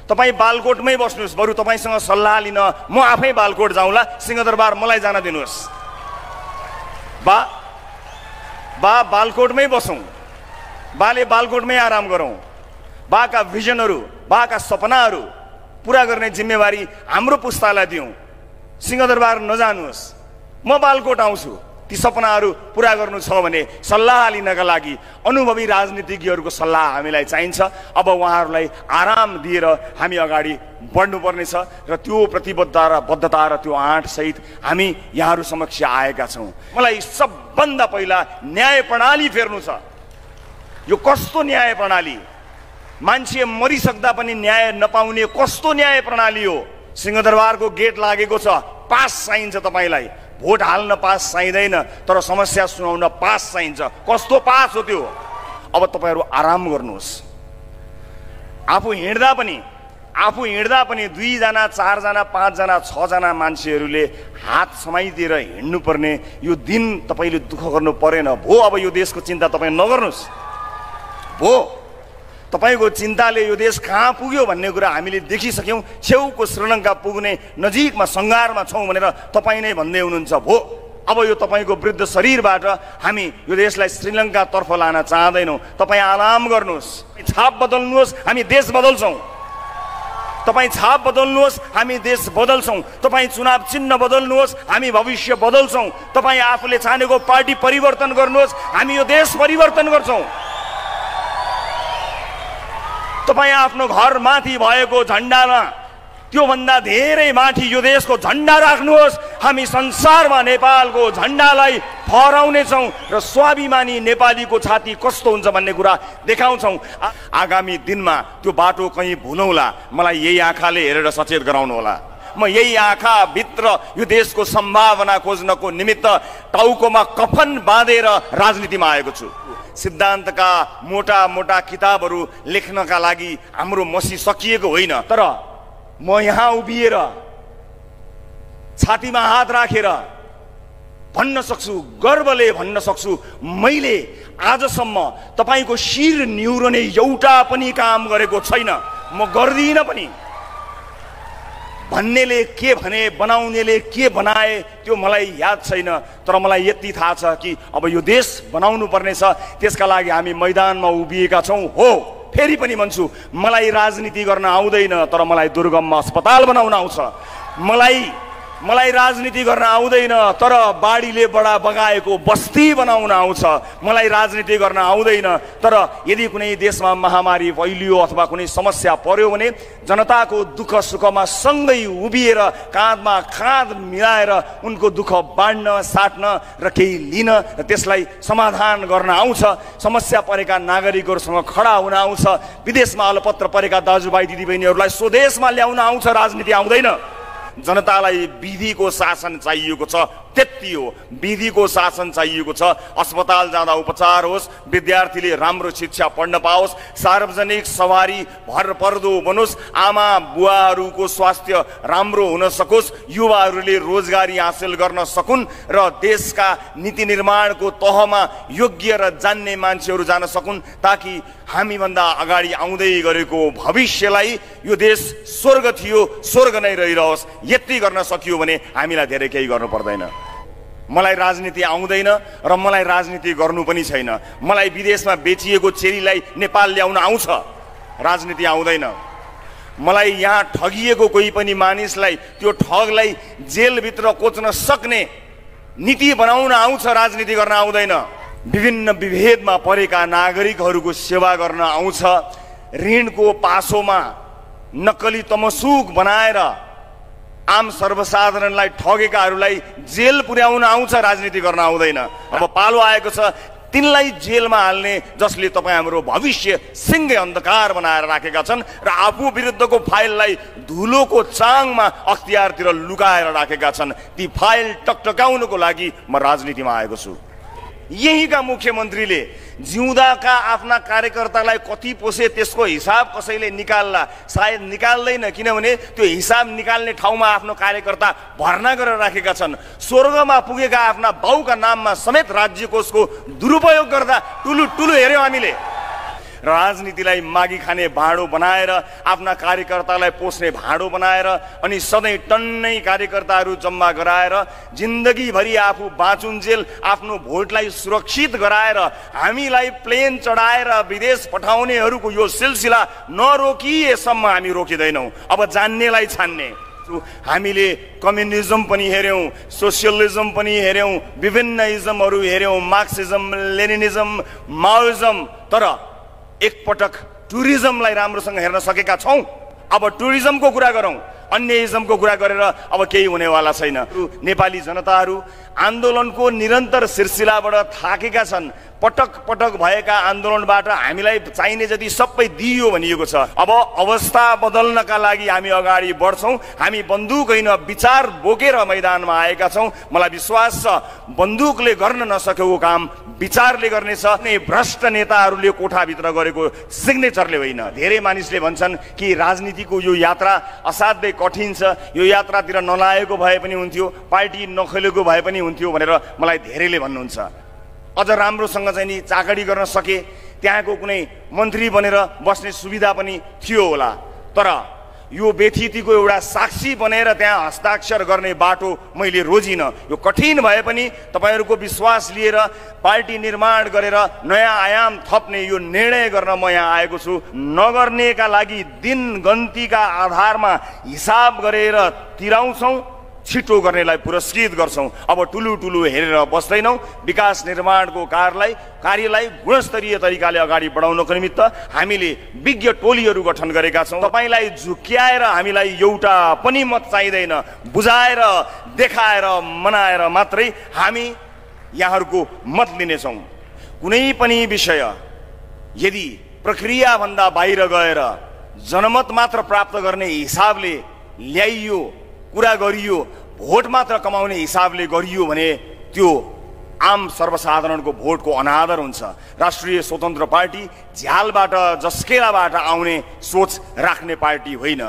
तपाईँ बालकोटमै बस्नुहोस्, बरु तपाईँसँग सल्लाह लिन म आफै बालकोट जाउँला, सिंहदरबार मलाई जान दिनुहोस्। बा बालकोटमै बसौँ, बाले बालकोटमै आराम गरौँ। बाका भिजनहरू, बाका सपनाहरू पुरा गर्ने जिम्मेवारी हाम्रो पुस्तालाई दिउँ। सिंहदरबार नजानुहोस्, म बालकोट आउँछु। ती सपनाहरू पुरा गर्नु छ भने सल्लाह लिनका लागि अनुभवी राजनीतिज्ञहरूको सल्लाह हामीलाई चाहिन्छ। अब उहाँहरूलाई आराम दिएर हामी अगाडि बढ्नुपर्नेछ र त्यो प्रतिबद्धता र त्यो आँट सहित हामी यहाँहरू समक्ष आएका छौँ। मलाई सबभन्दा पहिला न्याय प्रणाली फेर्नु छ। यो कस्तो न्याय प्रणाली? मान्छे मरिसक्दा पनि न्याय नपाउने कस्तो न्याय प्रणाली हो? सिंहदरबारको गेट लागेको छ, पास चाहिन्छ तपाईँलाई। भोट हाल्न पास चाहिँदैन, तर समस्या सुनाउन पास चाहिन्छ। कस्तो पास हो त्यो? अब तपाईँहरू आराम गर्नुहोस्। आफू हिँड्दा पनि 2 जना 4 जना 5 जना 6 जना मान्छेहरूले हात समाइदिएर हिँड्नुपर्ने यो दिन तपाईँले दुःख गर्नु परेन भो। अब यो देशको चिन्ता तपाईँ नगर्नुहोस् भो। तपाईको चिन्ताले यो देश कहाँ पुग्यो भन्ने कुरा हामीले देखिसक्यौँ। छेउको श्रीलङ्का पुग्ने नजिकमा सङ्घारमा छौँ भनेर तपाईँ नै भन्दै हुनुहुन्छ भो। अब यो तपाईँको वृद्ध शरीरबाट हामी यो देशलाई श्रीलङ्कातर्फ लान चाहँदैनौँ। तपाईँ आराम गर्नुहोस्, छाप बदल्नुहोस्, हामी देश बदल्छौँ। तपाईँ छाप बदल्नुहोस्, हामी देश बदल्छौँ। तपाईँ चुनाव चिन्ह बदल्नुहोस्, हामी भविष्य बदल्छौँ। तपाईँ आफूले छानेको पार्टी परिवर्तन गर्नुहोस्, हामी यो देश परिवर्तन गर्छौँ। तपाईँ आफ्नो घर माथि भएको झन्डामा त्योभन्दा धेरै माथि यो देशको झन्डा राख्नुहोस्। हामी संसारमा नेपालको झन्डालाई फहराउनेछौँ र स्वाभिमानी नेपालीको छाती कस्तो हुन्छ भन्ने कुरा देखाउँछौँ। आगामी दिनमा त्यो बाटो कहीँ भुलौँला, मलाई यही आँखाले हेरेर सचेत गराउनु होला। म यही आँखा भित्र यो देशको सम्भावना खोज्नको निमित्त टाउकोमा कफन बाँधेर राजनीतिमा आएको छु। सिद्धान्तका मोटा मोटा किताबहरू लेख्नका लागि हाम्रो मसी सकिएको होइन, तर म यहाँ उभिएर छातीमा हात राखेर भन्न सक्छु, गर्वले भन्न सक्छु, मैले आजसम्म तपाईको शिर निहुर्ने एउटा पनि काम गरेको छैन। म गर्दिनँ पनि। भन्नेले के भने, बनाउनेले के बनाए त्यो मलाई याद छैन, तर मलाई यति थाहा छ कि अब यो देश बनाउनु पर्ने छ। त्यसका लागि हामी मैदानमा उभिएका छौँ। हो, फेरि पनि भन्छु, मलाई राजनीति गर्न आउँदैन, तर मलाई दुर्गममा अस्पताल बनाउन आउँछ। मलाई राजनीति गर्न आउँदैन, तर बाढीले बडा बगाएको बस्ती बनाउन आउँछ। मलाई राजनीति गर्न आउँदैन, तर यदि कुनै देशमा महामारी फैलियो अथवा कुनै समस्या पर्यो भने जनताको दुःख सुखमा सँगै उभिएर काँधमा काँध मिलाएर उनको दुःख बाँड्न, साट्न र केही लिन र त्यसलाई समाधान गर्न आउँछ। समस्या परेका नागरिकहरूसँग खडा हुन आउँछ। विदेशमा अलपत्र परेका दाजुभाइ दिदीबहिनीहरूलाई स्वदेशमा ल्याउन आउँछ। राजनीति आउँदैन। जनतालाई विधिको शासन चाहिएको छ, त्यति हो। विधिको शासन चाहिएको छ। अस्पताल जाँदा उपचार होस्, विद्यार्थीले राम्रो शिक्षा पढ्न पाओस्, सार्वजनिक सवारी भरपर्दो बनोस्, आमा बुवाहरूको स्वास्थ्य राम्रो हुन सकोस्, युवाहरूले रोजगारी हासिल गर्न सकुन् र देशका नीति निर्माणको तहमा योग्य र जान्ने मान्छेहरू जान सकुन्, ताकि हामीभन्दा अगाडि आउँदै गरेको भविष्यलाई यो देश स्वर्ग थियो, स्वर्ग नै रहिरहोस्। यति गर्न सकियो भने हामीलाई धेरै केही गर्नु पर्दैन। मलाई राजनीति आउँदैन र मलाई राजनीति गर्नु पनि छैन। मलाई विदेशमा बेचिएको चेरीलाई नेपाल ल्याउन आउँछ, राजनीति आउँदैन। मलाई यहाँ ठगिएको कोही पनि मानिसलाई, त्यो ठगलाई जेलभित्र कोच्न सक्ने नीति बनाउन आउँछ, राजनीति गर्न आउँदैन। विभिन्न विभेदमा परेका नागरिकहरूको सेवा गर्न आउँछ। ऋणको पासोमा नक्कली तमसुक बनाएर आम सर्वसाधारणलाई ठगेकाहरूलाई जेल पुर्याउन आउँछ, राजनीति गर्न आउँदैन। अब पालो आएको छ तिनलाई जेलमा हाल्ने, जसले तपाईँ हाम्रो भविष्य सिङ्गै अन्धकार बनाएर राखेका छन् र आफू विरुद्धको फाइललाई धुलोको चाङमा अख्तियारतिर लुकाएर राखेका छन्। ती फाइल टकटकाउनको लागि म राजनीतिमा आएको छु। यहीका मुख्यमन्त्रीले जिउँदाका आफ्ना कार्यकर्तालाई कति पोसे त्यसको हिसाब कसैले निकाल्ला? सायद निकाल्दैन, किनभने त्यो हिसाब निकाल्ने ठाउँमा आफ्नो कार्यकर्ता भर्ना गरेर राखेका छन्। स्वर्गमा पुगेका आफ्ना बाउका नाममा समेत राज्य कोषको दुरुपयोग गर्दा टुलु हेऱ्यौँ हामीले। राजनीतिलाई मागी खाने भाँडो बनाएर, आफ्ना कार्यकर्तालाई पोस्ने भाँडो बनाएर अनि सधैँ टन्नै कार्यकर्ताहरू जम्मा गराएर जिन्दगीभरि आफू बाँचुन्जेल आफ्नो भोटलाई सुरक्षित गराएर हामीलाई प्लेन चढाएर विदेश पठाउनेहरूको यो सिलसिला नरोकिएसम्म हामी रोकिँदैनौँ। अब जान्नेलाई छान्ने। हामीले कम्युनिजम पनि हेऱ्यौँ, सोसियलिजम पनि हेऱ्यौँ, विभिन्न इजमहरू हेऱ्यौँ, मार्क्सिजम, लेनिनिजम, माओइजम, तर एकपटक टुरिज्मलाई राम्रोसँग हेर्न सकेका छौँ। अब टुरिज्मको कुरा गरौँ, अन्य इजमको कुरा गरेर अब केही हुनेवाला छैन। नेपाली जनताहरू आन्दोलनको निरन्तर सिलसिलाबाट थाकेका छन्। पटक पटक भएका आन्दोलनबाट हामीलाई चाहिने जति सबै दिइयो भनिएको छ। अब अवस्था बदल्नका लागि हामी अगाडि बढ्छौँ। हामी बन्दुक होइन, विचार बोकेर मैदानमा आएका छौँ। मलाई विश्वास छ बन्दुकले गर्न नसकेको काम विचारले गर्नेछ। भ्रष्ट नेताहरूले कोठाभित्र गरेको सिग्नेचरले होइन। धेरै मानिसले भन्छन् कि राजनीतिको यो यात्रा असाध्यै कठिन छ, यो यात्रातिर नलागेको भए पनि हुन्थ्यो, पार्टी नखेलेको भए पनि हुन्थ्यो भनेर मलाई धेरैले भन्नुहुन्छ। अझ राम्रोसँग चाहिँ नि चाकडी गर्न सके, त्यहाँको कुनै मन्त्री बनेर बस्ने सुविधा पनि थियो होला। तर यो व्यथितिको एउटा साक्षी बनेर त्यहाँ हस्ताक्षर गर्ने बाटो मैले रोजिनँ। यो कठिन भए पनि तपाईँहरूको विश्वास लिएर पार्टी निर्माण गरेर नयाँ आयाम थप्ने यो निर्णय गर्न म यहाँ आएको छु। नगर्नेका लागि दिन गन्तीका आधारमा हिसाब गरेर तिराउँछौँ, छिटो गर्नेलाई पुरस्कृत गर्छौँ। अब ठुलो ठुलो हेरेर बस्दैनौँ। विकास निर्माणको कार्यलाई गुणस्तरीय तरिकाले अगाडि बढाउनको निमित्त हामीले विज्ञ टोलीहरू गठन गरेका छौँ। तपाईँलाई झुक्क्याएर हामीलाई एउटा पनि मत चाहिँदैन। बुझाएर, देखाएर, मनाएर मात्रै हामी यहाँहरूको मत लिनेछौँ। कुनै पनि विषय यदि प्रक्रियाभन्दा बाहिर गएर जनमत मात्र प्राप्त गर्ने हिसाबले ल्याइयो, कुरा गरियो, भोट मात्र कमाउने हिसाबले गरियो भने त्यो आम सर्वसाधारणको भोटको अनादर हुन्छ। राष्ट्रिय स्वतन्त्र पार्टी झ्यालबाट, जस्केलाबाट आउने सोच राख्ने पार्टी होइन।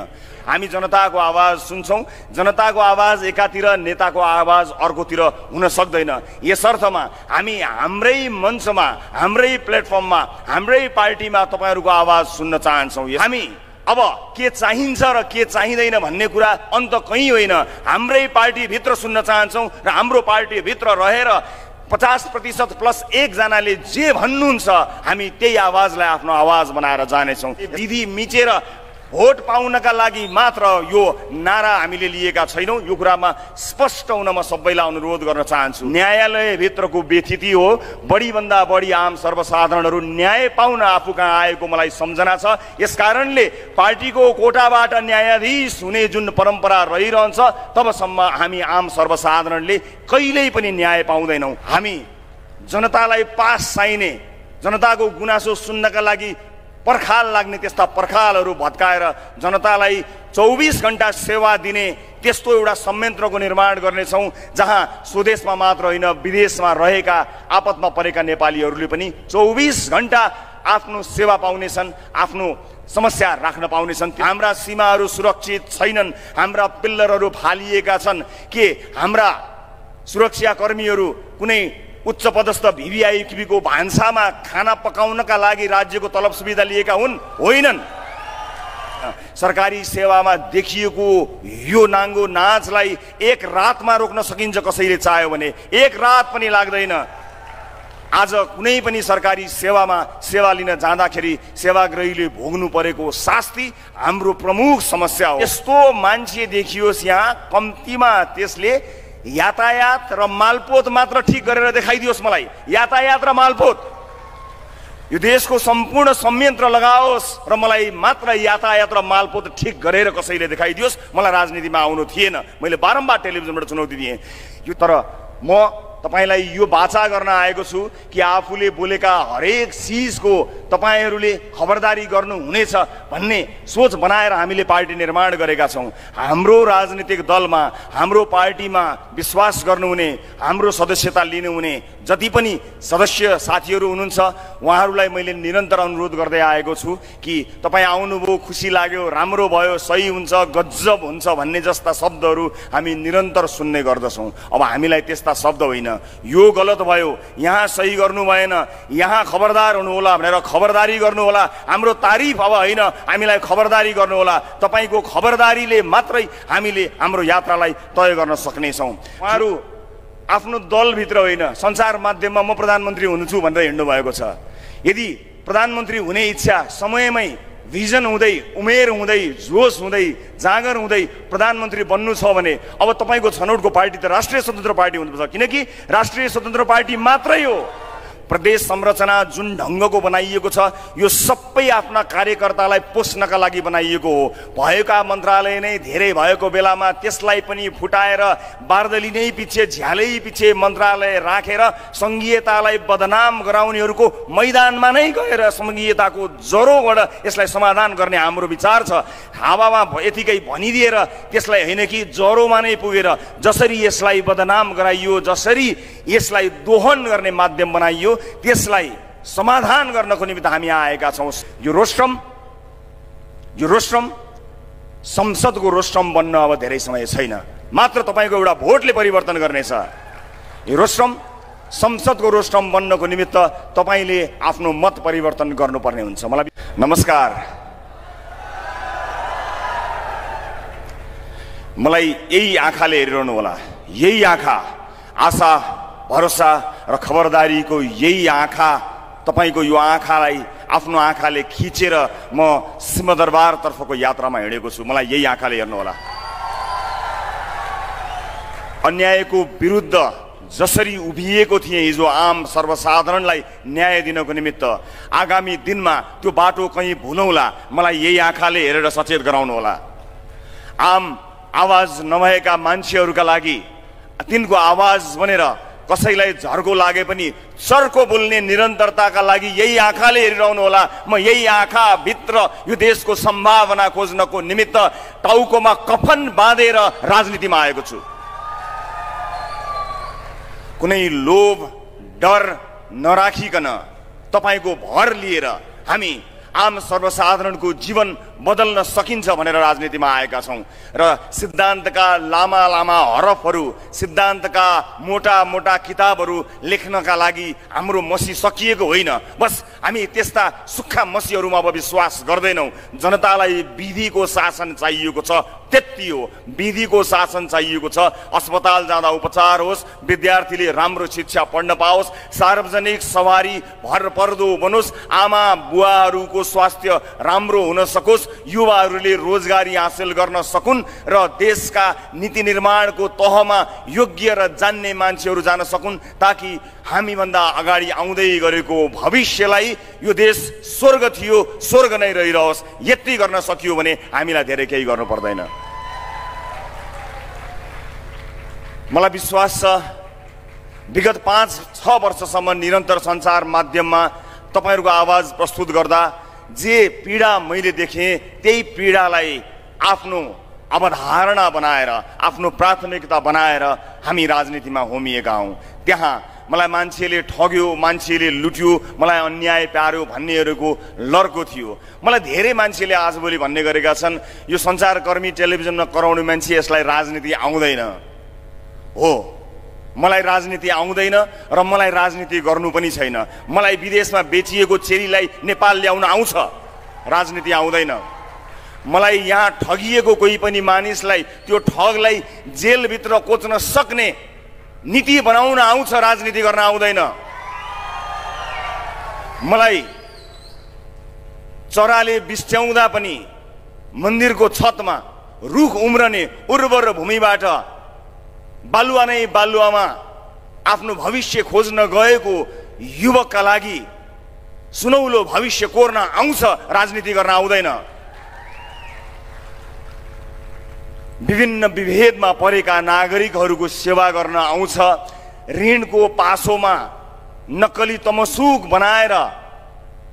हामी जनताको आवाज सुन्छौँ। जनताको आवाज एकातिर, नेताको आवाज अर्कोतिर हुन सक्दैन। यसर्थमा हामी हाम्रै मञ्चमा, हाम्रै प्लेटफर्ममा, हाम्रै पार्टीमा तपाईँहरूको आवाज सुन्न चाहन्छौँ। हामी अब के चाहिन्छ र के चाहिँदैन भन्ने कुरा अन्त कहीँ होइन, हाम्रै पार्टीभित्र सुन्न चाहन्छौँ र हाम्रो पार्टीभित्र रहेर 50% प्लस 1 जनाले जे भन्नुहुन्छ हामी त्यही आवाजलाई आफ्नो आवाज बनाएर जानेछौँ। दिदी मिचेर भोट पाउनका लागि मात्र यो नारा हामीले लिएका छैनौँ। यो कुरामा स्पष्ट हुन म सबैलाई अनुरोध गर्न चाहन्छु। न्यायालय भित्रको व्यथिति हो। बढीभन्दा बढी आम सर्वसाधारणहरू न्याय पाउन आफू कहाँ आएको मलाई सम्झना छ। यसकारणले पार्टीको कोटाबाट न्यायाधीश हुने जुन परम्परा रहिरहन्छ, तबसम्म हामी आम सर्वसाधारणले कहिल्यै पनि न्याय पाउँदैनौँ। हामी जनतालाई पास चाहिने, जनताको गुनासो सुन्नका लागि पर्खाल लाग्ने त्यस्ता पर्खालहरू भत्काएर जनतालाई 24 घण्टा सेवा दिने त्यस्तो एउटा संयन्त्रको निर्माण गर्नेछौँ, जहाँ स्वदेशमा मात्र होइन विदेशमा रहेका आपतमा परेका नेपालीहरूले पनि 24 घण्टा आफ्नो सेवा पाउनेछन्, आफ्नो समस्या राख्न पाउनेछन्। हाम्रा सीमाहरू सुरक्षित छैनन्, हाम्रा पिल्लरहरू फालिएका छन्। के हाम्रा सुरक्षाकर्मीहरू कुनै उच्च पदस्थ भिभिआइपीको भान्सामा खाना पकाउनका लागि राज्यको तलब सुविधा लिएका हुन्? होइनन्। सरकारी सेवामा देखिएको यो नाङ्गो नाचलाई एक रातमा रोक्न सकिन्छ कसैले चाह्यो भने? एक रात पनि लाग्दैन। आज कुनै पनि सरकारी सेवामा सेवा लिन जाँदाखेरि सेवाग्राहीले भोग्नु परेको शास्ति हाम्रो प्रमुख समस्या हो। यस्तो मान्छे देखियोस् यहाँ, कम्तीमा त्यसले यातायात र मालपोत मात्र ठिक गरेर देखाइदियोस् मलाई। यातायात र मालपोत यो देशको सम्पूर्ण संयन्त्र लगाओस् र मलाई मात्र यातायात र मालपोत ठिक गरेर कसैले देखाइदियोस्। मलाई राजनीतिमा आउनु थिएन। मैले बारम्बार टेलिभिजनबाट चुनौती दिएँ। यो तर म तपाईलाई यो बाचा गर्न आएको छु कि आफूले बोलेका हरेक चिजको तपाईहरूले खबरदारी गर्नु हुनेछ भन्ने सोच बनाएर हामीले पार्टी निर्माण गरेका छौँ। हाम्रो राजनीतिक दलमा, हाम्रो पार्टीमा विश्वास गर्नुहुने, हाम्रो सदस्यता लिनुहुने जति पनि सदस्य साथीहरू हुनुहुन्छ उहाँहरूलाई मैले निरन्तर अनुरोध गर्दै आएको छु कि तपाईँ आउनुभयो, खुसी लाग्यो, राम्रो भयो, सही हुन्छ, गजब हुन्छ भन्ने जस्ता शब्दहरू हामी निरन्तर सुन्ने गर्दछौँ। अब हामीलाई त्यस्ता शब्द होइन, यो गलत भयो, यहाँ सही गर्नु भएन, यहाँ खबरदार हुनुहोला भनेर खबरदारी गर्नुहोला। हाम्रो तारिफ अब होइन, हामीलाई खबरदारी गर्नुहोला। तपाईँको खबरदारीले मात्रै हामीले हाम्रो यात्रालाई तय गर्न सक्नेछौँ। उहाँहरू आफ्नो दलभित्र होइन, सञ्चार माध्यममा म प्रधानमन्त्री हुन्छु भनेर हिँड्नु भएको छ। यदि प्रधानमन्त्री हुने इच्छा समयमै भिजन हुँदै, उमेर हुँदै, जोस हुँदै, जाँगर हुँदै प्रधानमन्त्री बन्नु छ भने अब तपाईँको छनौटको पार्टी त राष्ट्रिय स्वतन्त्र पार्टी हुनुपर्छ, किनकि राष्ट्रिय स्वतन्त्र पार्टी मात्रै हो। प्रदेश संरचना जुन ढङ्गको बनाइएको छ यो सबै आफ्ना कार्यकर्तालाई पोस्नका लागि बनाइएको हो। भएका मन्त्रालय नै धेरै भएको बेलामा त्यसलाई पनि फुटाएर बार्दली नै पछि, झ्यालै पछि मन्त्रालय राखेर सङ्घीयतालाई बदनाम गराउनेहरूको मैदानमा नै गएर सङ्घीयताको ज्वरोबाट यसलाई समाधान गर्ने हाम्रो विचार छ। हावामा यतिकै भनिदिएर त्यसलाई होइन कि ज्वरोमा नै पुगेर जसरी यसलाई बदनाम गराइयो, जसरी यसलाई दोहन गर्ने माध्यम बनाइयो, त्यसलाई समाधान गर्नको निमित्त हामी आएका छौँ। यो रोस्ट्रम संसदको रोस्ट्रम बन्न अब धेरै समय छैन, मात्र तपाईँको एउटा भोटले परिवर्तन गर्नेछ। यो रोस्ट्रम संसदको रोस्ट्रम बन्नको निमित्त तपाईँले आफ्नो मत परिवर्तन गर्नुपर्ने हुन्छ। मलाई नमस्कार, मलाई यही आँखाले हेरिरहनु होला, यही आँखा आशा, भरोसा र खबरदारीको यही आँखा, तपाईँको यो आँखालाई आफ्नो आँखाले खिचेर म सिंहदरबारतर्फको यात्रामा हिँडेको छु। मलाई यही आँखाले हेर्नुहोला। अन्यायको विरुद्ध जसरी उभिएको थिएँ हिजो आम सर्वसाधारणलाई न्याय दिनको निमित्त, आगामी दिनमा त्यो बाटो कहीँ भुलौँला, मलाई यही आँखाले हेरेर सचेत गराउनुहोला। आम आवाज नभएका मान्छेहरूका लागि, तिनको आवाज बनेर कसैलाई झर्को लागे पनि चर्को बोल्ने निरन्तरताका लागि यही आँखाले हेरिरहनु होला। म यही आँखा भित्र यो देशको सम्भावना खोज्नको निमित्त टाउकोमा कफन बाँधेर राजनीतिमा आएको छु। कुनै लोभ डर नराखिकन तपाईँको भर लिएर हामी आम सर्वसाधारणको जीवन बदल्न सकिन्छ भनेर राजनीतिमा आएका छौँ र सिद्धान्तका लामा लामा हरफहरू, सिद्धान्तका मोटा मोटा किताबहरू लेख्नका लागि हाम्रो मसी सकिएको होइन। बस हामी त्यस्ता सुक्खा मसीहरूमा अब विश्वास गर्दैनौँ। जनतालाई विधिको शासन चाहिएको छ, त्यति हो। विधिको शासन चाहिएको छ। अस्पताल जाँदा उपचार होस्, विद्यार्थीले राम्रो शिक्षा पढ्न पाओस्, सार्वजनिक सवारी भरपर्दो बनोस्, आमा बुवाहरूको स्वास्थ्य राम्रो हुन सकोस्, युवाहरूले रोजगारी हासिल गर्न सकुन् र देशका नीति निर्माणको तहमा योग्य र जान्ने मान्छेहरू जान सकुन्, ताकि हामीभन्दा अगाडि आउँदै गरेको भविष्यलाई यो देश स्वर्ग थियो स्वर्ग नै रहिरहोस्। यति गर्न सकियो भने हामीलाई धेरै केही गर्नु पर्दैन। मलाई विश्वास छ विगत 5-6 वर्षसम्म निरन्तर सञ्चार माध्यममा तपाईँहरूको आवाज प्रस्तुत गर्दा जे पीडा मैले देखेँ त्यही पीडालाई आफ्नो अवधारणा बनाएर, आफ्नो प्राथमिकता बनाएर हामी राजनीतिमा होमिएका हौँ। त्यहाँ मलाई मान्छेले ठग्यो, मान्छेले लुट्यो, मलाई अन्याय पार्यो भन्नेहरूको लड्को थियो। मलाई धेरै मान्छेले आजभोलि भन्ने गरेका छन् यो सञ्चारकर्मी टेलिभिजनमा कराउने मान्छे, यसलाई राजनीति आउँदैन। हो, मलाई राजनीति आउँदैन र मलाई राजनीति गर्नु पनि छैन। मलाई विदेशमा बेचिएको चेरीलाई नेपाल ल्याउन आउँछ, राजनीति आउँदैन। मलाई यहाँ ठगिएको कोही पनि मानिसलाई, त्यो ठगलाई जेलभित्र कोच्न सक्ने नीति बनाउन आउँछ, राजनीति गर्न आउँदैन। मलाई चराले बिस्ट्याउँदा पनि मन्दिरको छतमा रुख उम्रने उर्वर भूमिबाट बालुवा नै बालुवामा आफ्नो भविष्य खोज्न गएको युवकका लागि सुनौलो भविष्य कोर्न आउँछ, राजनीति गर्न आउँदैन। विभिन्न विभेदमा परेका नागरिकहरूको सेवा गर्न आउँछ। ऋणको पासोमा नक्कली तमसुक बनाएर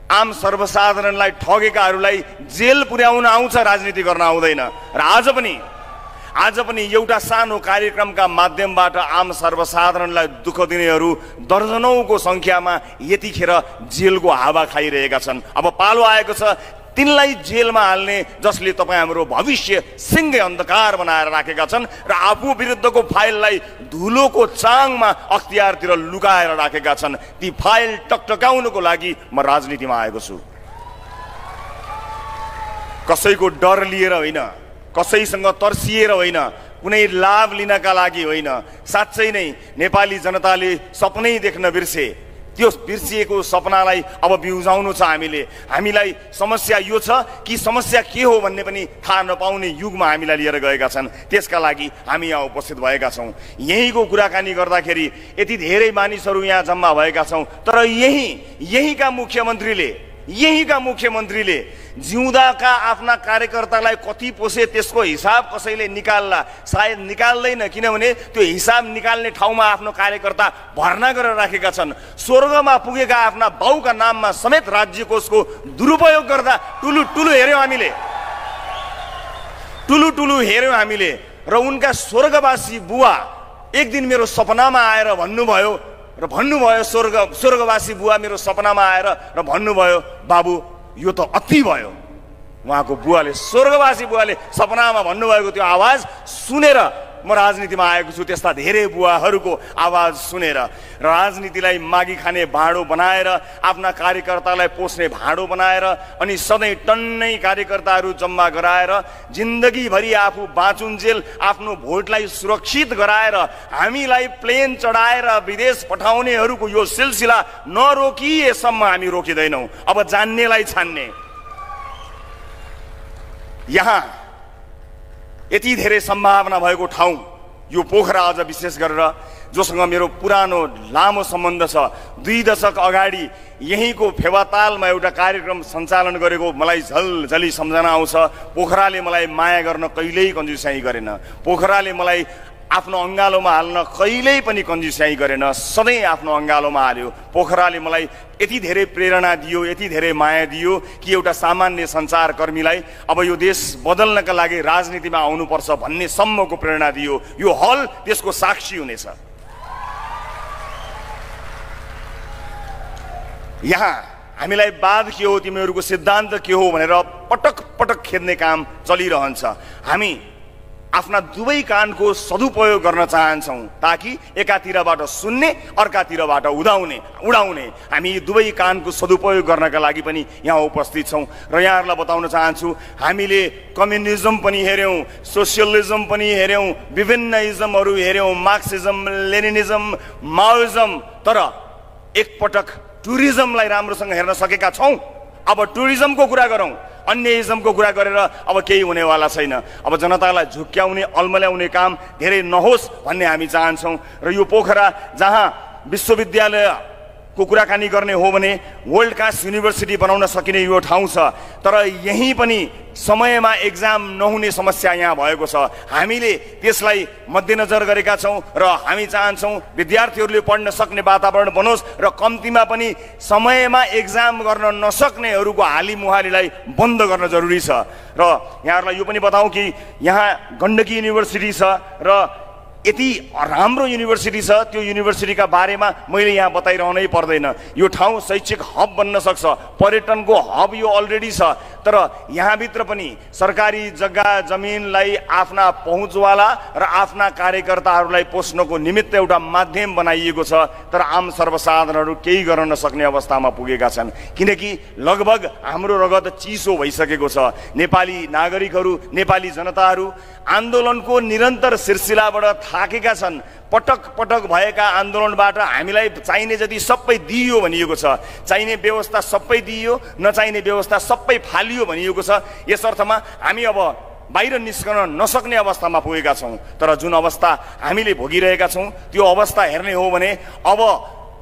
आम सर्वसाधारणलाई ठगेकाहरूलाई जेल पुर्याउन आउँछ, राजनीति गर्न आउँदैन। र आज पनि आज पनि एउटा सानो कार्यक्रमका माध्यमबाट आम सर्वसाधारणलाई दुःख दिनेहरू दर्जनौंको संख्यामा यतिखेर जेलको हावा खाइरहेका छन्। अब पालो आएको छ तिनलाई जेलमा हाल्ने जसले तपाईँ हाम्रो भविष्य सिङ्गै अन्धकार बनाएर राखेका छन् र आफू विरुद्धको फाइललाई धुलोको चाङमा अख्तियारतिर लुकाएर राखेका छन्। ती फाइल टकटकाउनको लागि म राजनीतिमा आएको छु। कसैको डर लिएर होइन, कसैसँग तर्सिएर होइन, कुनै लाभ लिनका लागि होइन। साँच्चै नै नेपाली जनताले सपनै देख्न बिर्से। त्यो बिर्सिएको सपनालाई अब बिउजाउनु छ हामीले। हामीलाई समस्या यो छ कि समस्या के हो भन्ने पनि थाहा नपाउने युगमा हामीलाई लिएर गएका छन्। त्यसका लागि हामी यहाँ उपस्थित भएका छौँ। यहीँको कुराकानी गर्दाखेरि यति धेरै मानिसहरू यहाँ जम्मा भएका छौँ, तर यहीँका मुख्यमन्त्रीले जिउँदाका आफ्ना कार्यकर्तालाई कति पोसे त्यसको हिसाब कसैले निकाल्ला? सायद निकाल्दैन, किनभने त्यो हिसाब निकाल्ने ठाउँमा आफ्नो कार्यकर्ता भर्ना गरेर राखेका छन्। स्वर्गमा पुगेका आफ्ना बाउका नाममा समेत राज्य कोषको दुरुपयोग गर्दा टुलु हेर्यौँ हामीले र उनका स्वर्गवासी बुवा एक दिन मेरो सपनामा आएर भन्नुभयो स्वर्गवासी बुवा मेरो सपनामा आएर र भन्नुभयो, बाबु यो त अति भयो। उहाँको बुवाले, स्वर्गवासी बुवाले सपनामा भन्नुभएको त्यो आवाज सुनेर म राजनीतिमा आएको छु। त्यस्ता धेरै बुवाहरूको आवाज सुनेर राजनीतिलाई मागी खाने भाँडो बनाएर, आफ्ना कार्यकर्तालाई पोस्ने भाँडो बनाएर अनि सधैँ टन्नै कार्यकर्ताहरू जम्मा गराएर जिन्दगीभरि आफू बाँचुन्जेल आफ्नो भोटलाई सुरक्षित गराएर हामीलाई प्लेन चढाएर विदेश पठाउनेहरूको यो सिलसिला नरोकिएसम्म हामी रोकिँदैनौँ। अब जान्नेलाई छान्ने। यहाँ यति धेरै सम्भावना भएको ठाउँ यो पोखरा, अझ विशेष गरेर जोसँग मेरो पुरानो लामो सम्बन्ध छ। 2 दशक अगाडि यहीँको फेवातालमा एउटा कार्यक्रम सञ्चालन गरेको मलाई झलझली सम्झना आउँछ। पोखराले मलाई माया गर्न कहिल्यै कन्जुस्याइ गरेन। पोखराले मलाई आफ्नो अङ्गालोमा हाल्न कहिल्यै पनि कन्जुस्याइ गरेन, सधैँ आफ्नो अङ्गालोमा हाल्यो। पोखराले मलाई यति धेरै प्रेरणा दियो, यति धेरै माया दियो कि एउटा सामान्य सञ्चारकर्मीलाई अब यो देश बदल्नका लागि राजनीतिमा आउनुपर्छ भन्ने सम्मको प्रेरणा दियो। यो हल त्यसको साक्षी हुनेछ। यहाँ हामीलाई वाद के हो, तिमीहरूको सिद्धान्त के हो भनेर पटक पटक खेद्ने काम चलिरहन्छ। हामी आफ्ना दुवै कानको सदुपयोग गर्न चाहन्छौँ ताकि एकातिरबाट सुन्ने अर्कातिरबाट उडाउने हामी दुवै कानको सदुपयोग गर्नका लागि पनि यहाँ उपस्थित छौँ। र यहाँहरूलाई बताउन चाहन्छु, हामीले कम्युनिजम पनि हेऱ्यौँ, सोसियलिजम पनि हेऱ्यौँ, विभिन्न इजमहरू हेऱ्यौँ, मार्क्सिजम, लेनिनिजम, माओइजम, तर एकपटक टुरिज्मलाई राम्रोसँग हेर्न सकेका छौँ। अब टुरिज्मको कुरा गरौँ, अन्य इजमको कुरा गरेर अब केही हुनेवाला छैन। अब जनतालाई झुक्क्याउने, अल्मल्याउने काम धेरै नहोस् भन्ने हामी चाहन्छौँ। र यो पोखरा जहाँ विश्वविद्यालयको कुराकानी गर्ने हो भने वर्ल्ड क्लास युनिभर्सिटी बनाउन सकिने यो ठाउँ छ, तर यहीँ पनि समयमा एक्जाम नहुने समस्या यहाँ भएको छ। हामीले त्यसलाई मध्यनजर गरेका छौँ र हामी चाहन्छौँ विद्यार्थीहरूले पढ्न सक्ने वातावरण बनोस् र कम्तीमा पनि समयमा एक्जाम गर्न नसक्नेहरूको हालिमुहालीलाई बन्द गर्न जरुरी छ। र यहाँहरूलाई यो पनि बताउँ कि यहाँ गण्डकी युनिभर्सिटी छ र यति राम्रो युनिभर्सिटी छ। त्यो युनिभर्सिटीका बारेमा मैले यहाँ बताइरहनै पर्दैन। यो ठाउँ शैक्षिक हब बन्न सक्छ, पर्यटनको हब यो अलरेडी छ, तर यहाँभित्र पनि सरकारी जग्गा जमिनलाई आफ्ना पहुँचवाला र आफ्ना कार्यकर्ताहरूलाई पोस्नको निमित्त एउटा माध्यम बनाइएको छ, तर आम सर्वसाधारणहरू केही गर्न नसक्ने अवस्थामा पुगेका छन्। किनकि लगभग हाम्रो रगत चिसो भइसकेको छ। नेपाली नागरिकहरू, नेपाली जनताहरू आन्दोलनको निरन्तर सिलसिलाबाट थाकेका छन्। पटक पटक भएका आन्दोलनबाट हामीलाई चाहिने जति सबै दिइयो भनिएको छ, चाहिने व्यवस्था सबै दिइयो, नचाहिने व्यवस्था सबै फालियो भनिएको छ। यस अर्थमा हामी अब बाहिर निस्कन नसक्ने अवस्थामा पुगेका छौँ। तर जुन अवस्था हामीले भोगिरहेका छौँ त्यो अवस्था हेर्ने हो भने अब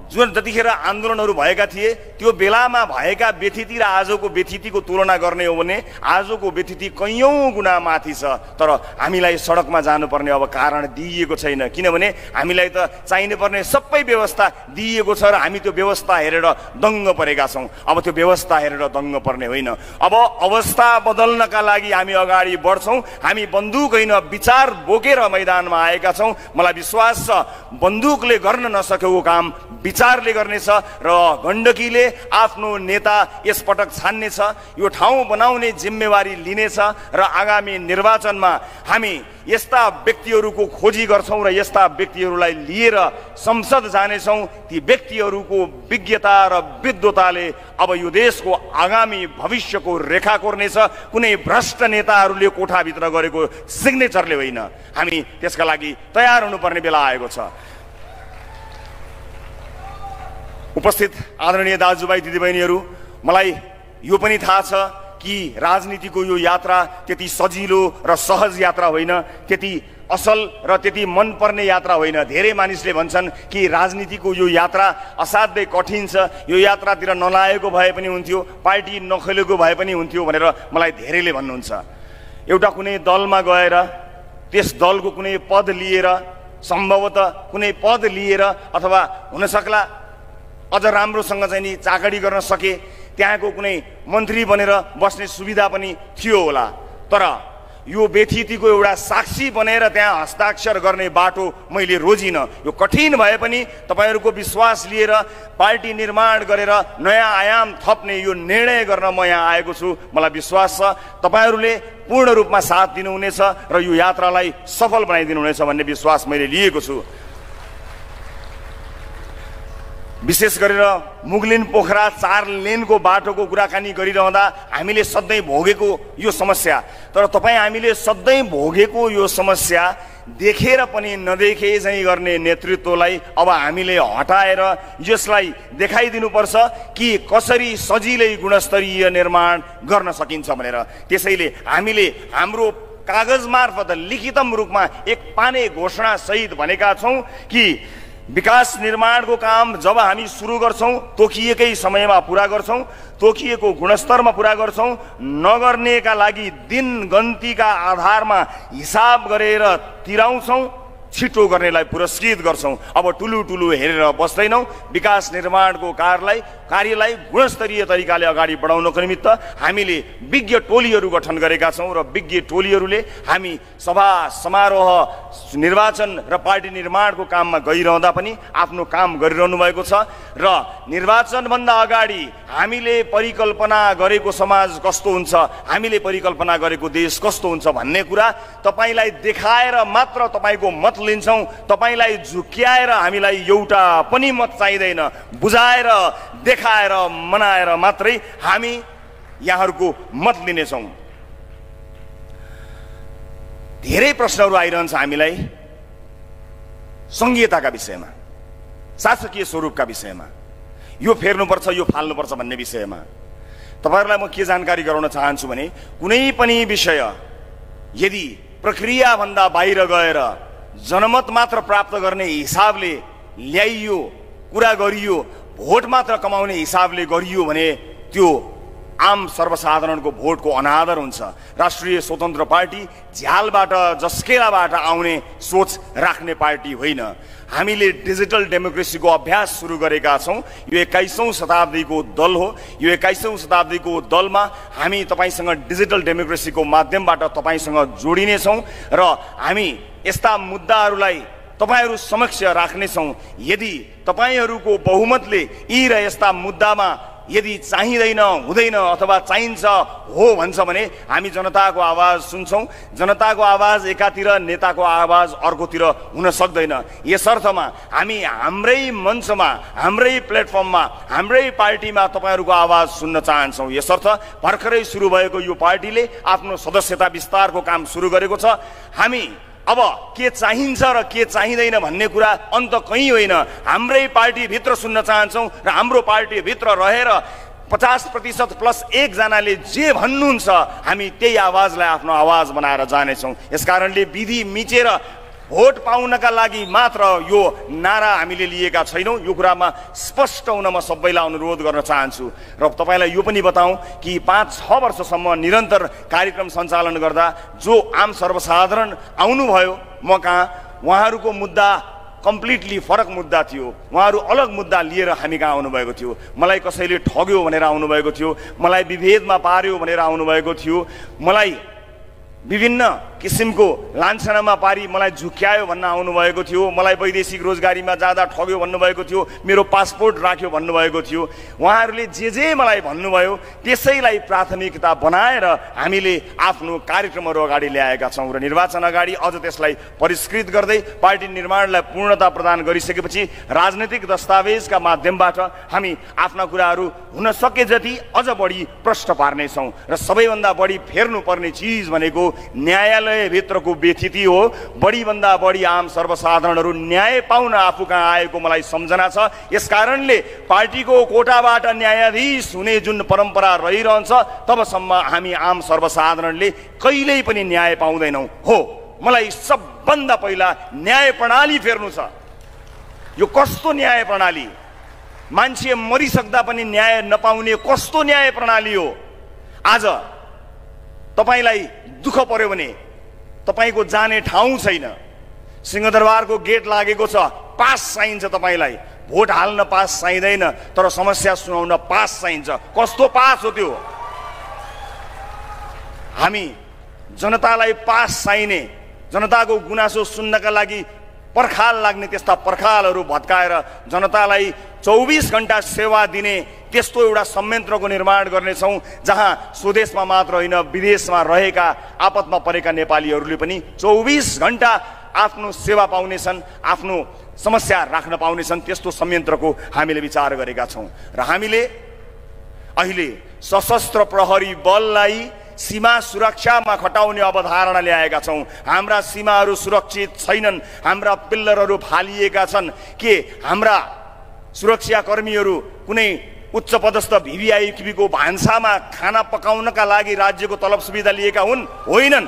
जुन जतिखेर आन्दोलनहरू भएका थिए त्यो बेलामा भएका व्यथिति र आजको व्यथितिको तुलना गर्ने हो भने आजको व्यथिति कैयौँ गुणा माथि छ। तर हामीलाई सडकमा जानुपर्ने अब कारण दिइएको छैन, किनभने हामीलाई त चाहिने पर्ने सबै व्यवस्था दिइएको छ र हामी त्यो व्यवस्था हेरेर दङ्ग परेका छौँ। अब त्यो व्यवस्था हेरेर दङ्ग पर्ने होइन। अब अवस्था बदल्नका लागि हामी अगाडि बढ्छौँ। हामी बन्दुक होइन विचार बोकेर मैदानमा आएका छौँ। मलाई विश्वास छ बन्दुकले गर्न नसकेको काम विचारले गर्नेछ र गण्डकीले आफ्नो नेता यसपटक छान्नेछ, यो ठाउँ बनाउने जिम्मेवारी लिनेछ र आगामी निर्वाचनमा हामी यस्ता व्यक्तिहरूको खोजी गर्छौँ र यस्ता व्यक्तिहरूलाई लिएर संसद जानेछौँ। ती व्यक्तिहरूको विज्ञता र विद्वताले अब यो देशको आगामी भविष्यको रेखा कोर्नेछ। कुनै भ्रष्ट नेताहरूले कोठाभित्र गरेको सिग्नेचरले होइन। हामी त्यसका लागि तयार हुनुपर्ने बेला आएको छ। उपस्थित आदरणीय दाजुभाइ दिदीबहिनीहरू, मलाई यो पनि थाहा छ कि राजनीतिको यो यात्रा त्यति सजिलो र सहज यात्रा होइन, त्यति असल र त्यति मनपर्ने यात्रा होइन। धेरै मानिसले भन्छन् कि राजनीतिको यो यात्रा असाध्यै कठिन छ, यो यात्रातिर नलागेको भए पनि हुन्थ्यो, पार्टी नखेलेको भए पनि हुन्थ्यो भनेर मलाई धेरैले भन्नुहुन्छ। एउटा कुनै दलमा गएर त्यस दलको कुनै पद लिएर, सम्भवतः कुनै पद लिएर अथवा हुनसक्ला अझ राम्रोसँग चाहिँ नि चाकडी गर्न सके, त्यहाँको कुनै मन्त्री बनेर बस्ने सुविधा पनि थियो होला। तर यो व्यथितिको एउटा साक्षी बनेर त्यहाँ हस्ताक्षर गर्ने बाटो मैले रोजिनँ। यो कठिन भए पनि तपाईँहरूको विश्वास लिएर पार्टी निर्माण गरेर नयाँ आयाम थप्ने यो निर्णय गर्न म यहाँ आएको छु। मलाई विश्वास छ तपाईँहरूले पूर्ण रूपमा साथ दिनुहुनेछ र यो यात्रालाई सफल बनाइदिनुहुनेछ भन्ने विश्वास मैले लिएको छु। विशेष गरेर मुगलिन पोखरा 4 लेनको बाटोको कुराकानी गरिरहँदा हामीले सधैँ भोगेको यो समस्या, तर हामीले सधैँ भोगेको यो समस्या देखेर पनि नदेखे चाहिँ गर्ने नेतृत्वलाई अब हामीले हटाएर यसलाई देखाइदिनुपर्छ कि कसरी सजिलै गुणस्तरीय निर्माण गर्न सकिन्छ भनेर। त्यसैले हामीले हाम्रो कागज मार्फत लिखितम रूपमा एक पाने घोषणा सहित भनेका छौँ कि विकास निर्माणको काम जब हामी सुरु गर्छौँ तोकिएकै समयमा पुरा गर्छौँ, तोकिएको गुणस्तरमा पुरा गर्छौँ, नगर्नेका लागि दिन गन्तीका आधारमा हिसाब गरेर तिराउँछौँ, छिटो गर्नेलाई पुरस्कृत गर्छौँ। अब ठुलो ठुलो हेरेर बस्दैनौँ। विकास निर्माणको कार्यलाई गुणस्तरीय तरिकाले अगाडि बढाउनको निमित्त हामीले विज्ञ टोलीहरू गठन गरेका छौँ र विज्ञ टोलीहरूले हामी सभा समारोह निर्वाचन र पार्टी निर्माणको काममा गइरहँदा पनि आफ्नो काम गरिरहनु भएको छ र निर्वाचनभन्दा अगाडि हामीले परिकल्पना गरेको समाज कस्तो हुन्छ, हामीले परिकल्पना गरेको देश कस्तो हुन्छ भन्ने कुरा तपाईँलाई देखाएर मात्र तपाईँको मत लिन्छौँ। तपाईँलाई झुक्क्याएर हामीलाई एउटा पनि मत चाहिँदैन, बुझाएर देखाएर मनाएर मात्रै हामी यहाँहरूको मत लिनेछौँ। धेरै प्रश्नहरू आइरहन्छ हामीलाई संघीयताका विषयमा, शासकीय स्वरूपका विषयमा, यो फेर्नुपर्छ यो फाल्नुपर्छ भन्ने विषयमा। तपाईँहरूलाई म के जानकारी गराउन चाहन्छु भने कुनै पनि विषय यदि प्रक्रियाभन्दा बाहिर गएर जनमत मात्र प्राप्त गर्ने हिसाबले ल्याइयो, कुरा गरियो, भोट मात्र कमाउने हिसाबले गरियो भने त्यो आम सर्वसाधारणको भोटको अनादर हुन्छ। राष्ट्रिय स्वतन्त्र पार्टी झ्यालबाट जस्केलाबाट आउने सोच राख्ने पार्टी होइन। हामीले डिजिटल डेमोक्रेसीको अभ्यास सुरु गरेका छौँ। यो 21औं शताब्दीको दल हो। यो 21औं शताब्दीको दलमा हामी तपाईँसँग डिजिटल डेमोक्रेसीको माध्यमबाट तपाईँसँग जोडिनेछौँ र हामी यस्ता मुद्दाहरूलाई तपाईहरू समक्ष राख्नेछौँ। यदि तपाईँहरूको बहुमतले यी र यस्ता मुद्दामा यदि चाहिँदैन, हुँदैन अथवा चाहिन्छ हो भन्छ भने हामी जनताको आवाज सुन्छौँ। जनताको आवाज एकातिर, नेताको आवाज अर्कोतिर हुन सक्दैन। यसर्थमा हामी हाम्रै मञ्चमा, हाम्रै प्लेटफर्ममा, हाम्रै पार्टीमा तपाईँहरूको आवाज सुन्न चाहन्छौँ। यसर्थ भर्खरै सुरु भएको यो पार्टीले आफ्नो सदस्यता विस्तारको काम सुरु गरेको छ। हामी अब के चाहिन्छ र के चाहिँदैन भन्ने कुरा अन्त कहीँ होइन, हाम्रै पार्टीभित्र सुन्न चाहन्छौँ र हाम्रो पार्टीभित्र रहेर 50% प्लस 1 जनाले जे भन्नुहुन्छ हामी त्यही आवाजलाई आफ्नो आवाज बनाएर जानेछौँ। यसकारणले विधि मिचेर भोट पाउनका लागि मात्र यो नारा हामीले लिएका छैनौँ। यो कुरामा स्पष्ट हुन म सबैलाई अनुरोध गर्न चाहन्छु र तपाईँलाई यो पनि बताउँ कि 5-6 वर्षसम्म निरन्तर कार्यक्रम सञ्चालन गर्दा जो आम सर्वसाधारण आउनुभयो म कहाँ, उहाँहरूको मुद्दा कम्प्लिटली फरक मुद्दा थियो। उहाँहरू अलग मुद्दा लिएर हामी कहाँ आउनुभएको थियो। मलाई कसैले ठग्यो भनेर आउनुभएको थियो, मलाई विभेदमा पार्यो भनेर आउनुभएको थियो, मलाई विभिन्न किसिमको लान्छनामा पारी मलाई झुक्यायो भन्न आउनुभएको थियो, मलाई वैदेशिक रोजगारीमा जाँदा ठग्यो भन्नुभएको थियो, मेरो पासपोर्ट राख्यो भन्नुभएको थियो। उहाँहरूले जे मलाई भन्नुभयो त्यसैलाई प्राथमिकता बनाएर हामीले आफ्नो कार्यक्रमहरू अगाडि ल्याएका छौँ र निर्वाचन अगाडि अझ त्यसलाई परिष्कृत गर्दै पार्टी निर्माणलाई पूर्णता प्रदान गरिसकेपछि राजनैतिक दस्तावेजका माध्यमबाट हामी आफ्ना कुराहरू हुन सके जति अझ बढी प्रष्ट पार्नेछौँ र सबैभन्दा बढी फेर्नुपर्ने चिज भनेको न्यायालय भित्रको व्यथिति हो। बढीभन्दा बढी आम सर्वसाधारणहरू न्याय पाउन आफू कहाँ आएको मलाई सम्झना छ। यसकारणले पार्टीको कोटाबाट न्यायाधीश हुने जुन परम्परा रहिरहन्छ तबसम्म हामी आम सर्वसाधारणले कहिल्यै पनि न्याय पाउँदैनौँ। हो, मलाई सबभन्दा पहिला न्याय प्रणाली फेर्नु छ। यो कस्तो न्याय प्रणाली? मान्छे मरिसक्दा पनि न्याय नपाउने कस्तो न्याय प्रणाली हो? आज तपाईलाई दुःख पर्यो भने तपाईको जाने ठाउँ छैन, सिंहदरबारको गेट लागेको छ, पास चाहिन्छ तपाईलाई। भोट हाल्न पास चाहिँदैन तर समस्या सुनाउन पास चाहिन्छ। कस्तो पास हो त्यो? हामी जनतालाई पास चाहिने, जनताको गुनासो सुन्नका लागि पर्खाल लाग्ने त्यस्ता पर्खालहरू भत्काएर जनतालाई 24 घण्टा सेवा दिने त्यस्तो एउटा संयन्त्रको निर्माण गर्नेछौँ जहाँ स्वदेशमा मात्र होइन विदेशमा रहेका आपतमा परेका नेपालीहरूले पनि 24 घण्टा आफ्नो सेवा पाउनेछन्, आफ्नो समस्या राख्न पाउनेछन्। त्यस्तो संयन्त्रको हामीले विचार गरेका छौँ र हामीले अहिले सशस्त्र प्रहरी बललाई सीमा सुरक्षामा खटाउने अवधारणा ल्याएका छौँ। हाम्रा सीमाहरू सुरक्षित छैनन्, हाम्रा पिल्लरहरू फालिएका छन्। के हाम्रा सुरक्षाकर्मीहरू कुनै उच्च पदस्थ भिभिआइपीको भान्सामा खाना पकाउनका लागि राज्यको तलब सुविधा लिएका हुन्? होइनन्।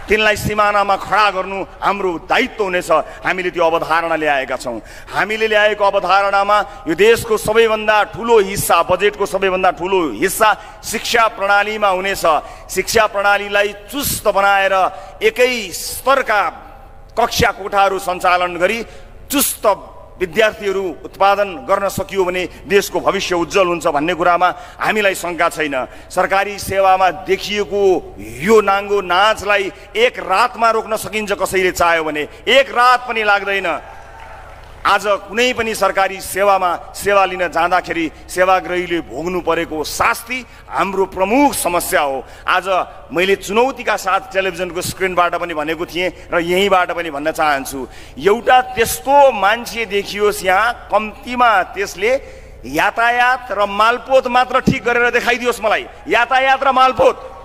तिनलाई सिमानामा खडा गर्नु हाम्रो दायित्व हुनेछ। हामीले त्यो अवधारणा ल्याएका छौँ। हामीले ल्याएको अवधारणामा यो देशको सबैभन्दा ठुलो हिस्सा, बजेटको सबैभन्दा ठुलो हिस्सा शिक्षा प्रणालीमा हुनेछ। शिक्षा प्रणालीलाई चुस्त बनाएर एकै स्तरका कक्षा कोठाहरू सञ्चालन गरी चुस्त विद्यार्थीहरू उत्पादन गर्न सकियो भने देशको भविष्य उज्जवल हुन्छ भन्ने कुरामा हामीलाई शङ्का छैन। सरकारी सेवामा देखिएको यो नाङ्गो नाचलाई एक रातमा रोक्न सकिन्छ कसैले चाह्यो भने? एक रात पनि लाग्दैन। आज कुनै पनि सरकारी सेवामा सेवा लिन जाँदाखेरि सेवाग्राहीले भोग्नु परेको शास्ति हाम्रो प्रमुख समस्या हो। आज मैले चुनौतीका साथ टेलिभिजनको स्क्रिनबाट पनि भनेको थिएँ र यहीँबाट पनि भन्न चाहन्छु, एउटा त्यस्तो मान्छे देखियोस् यहाँ, कम्तीमा त्यसले यातायात र मालपोत मात्र ठिक गरेर देखाइदियोस् मलाई। यातायात र मालपोत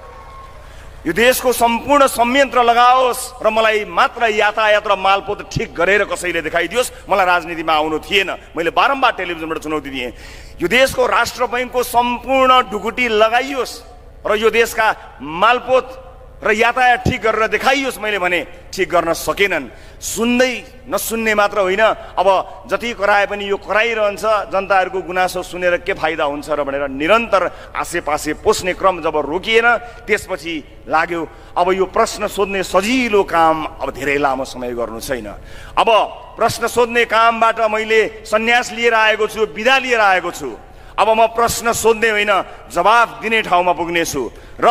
यो देशको सम्पूर्ण संयन्त्र लगाओस् र मलाई मात्र यातायात र मालपोत ठिक गरेर कसैले देखाइदियोस्। मलाई राजनीतिमा आउनु थिएन। मैले बारम्बार टेलिभिजनबाट चुनौती दिएँ। यो देशको राष्ट्र बैङ्कको सम्पूर्ण ढुकुटी लगाइयोस् र यो देशका मालपोत र यातायात ठिक गरेर देखाइयोस् मैले भने ठिक गर्न सकेनन्। सुन्दै नसुन्ने मात्र होइन, अब जति कराए पनि यो कराइरहन्छ। जनताहरूको गुनासो सुनेर के फाइदा हुन्छ र भनेर निरन्तर आसेपासे पोस्ने क्रम जब रोकिएन त्यसपछि लाग्यो अब यो प्रश्न सोध्ने सजिलो काम अब धेरै लामो समय गर्नु छैन। अब प्रश्न सोध्ने कामबाट मैले सन्यास लिएर आएको छु, बिदा लिएर आएको छु। अब म प्रश्न सोध्ने होइन, जवाफ दिने ठाउँमा पुग्नेछु। र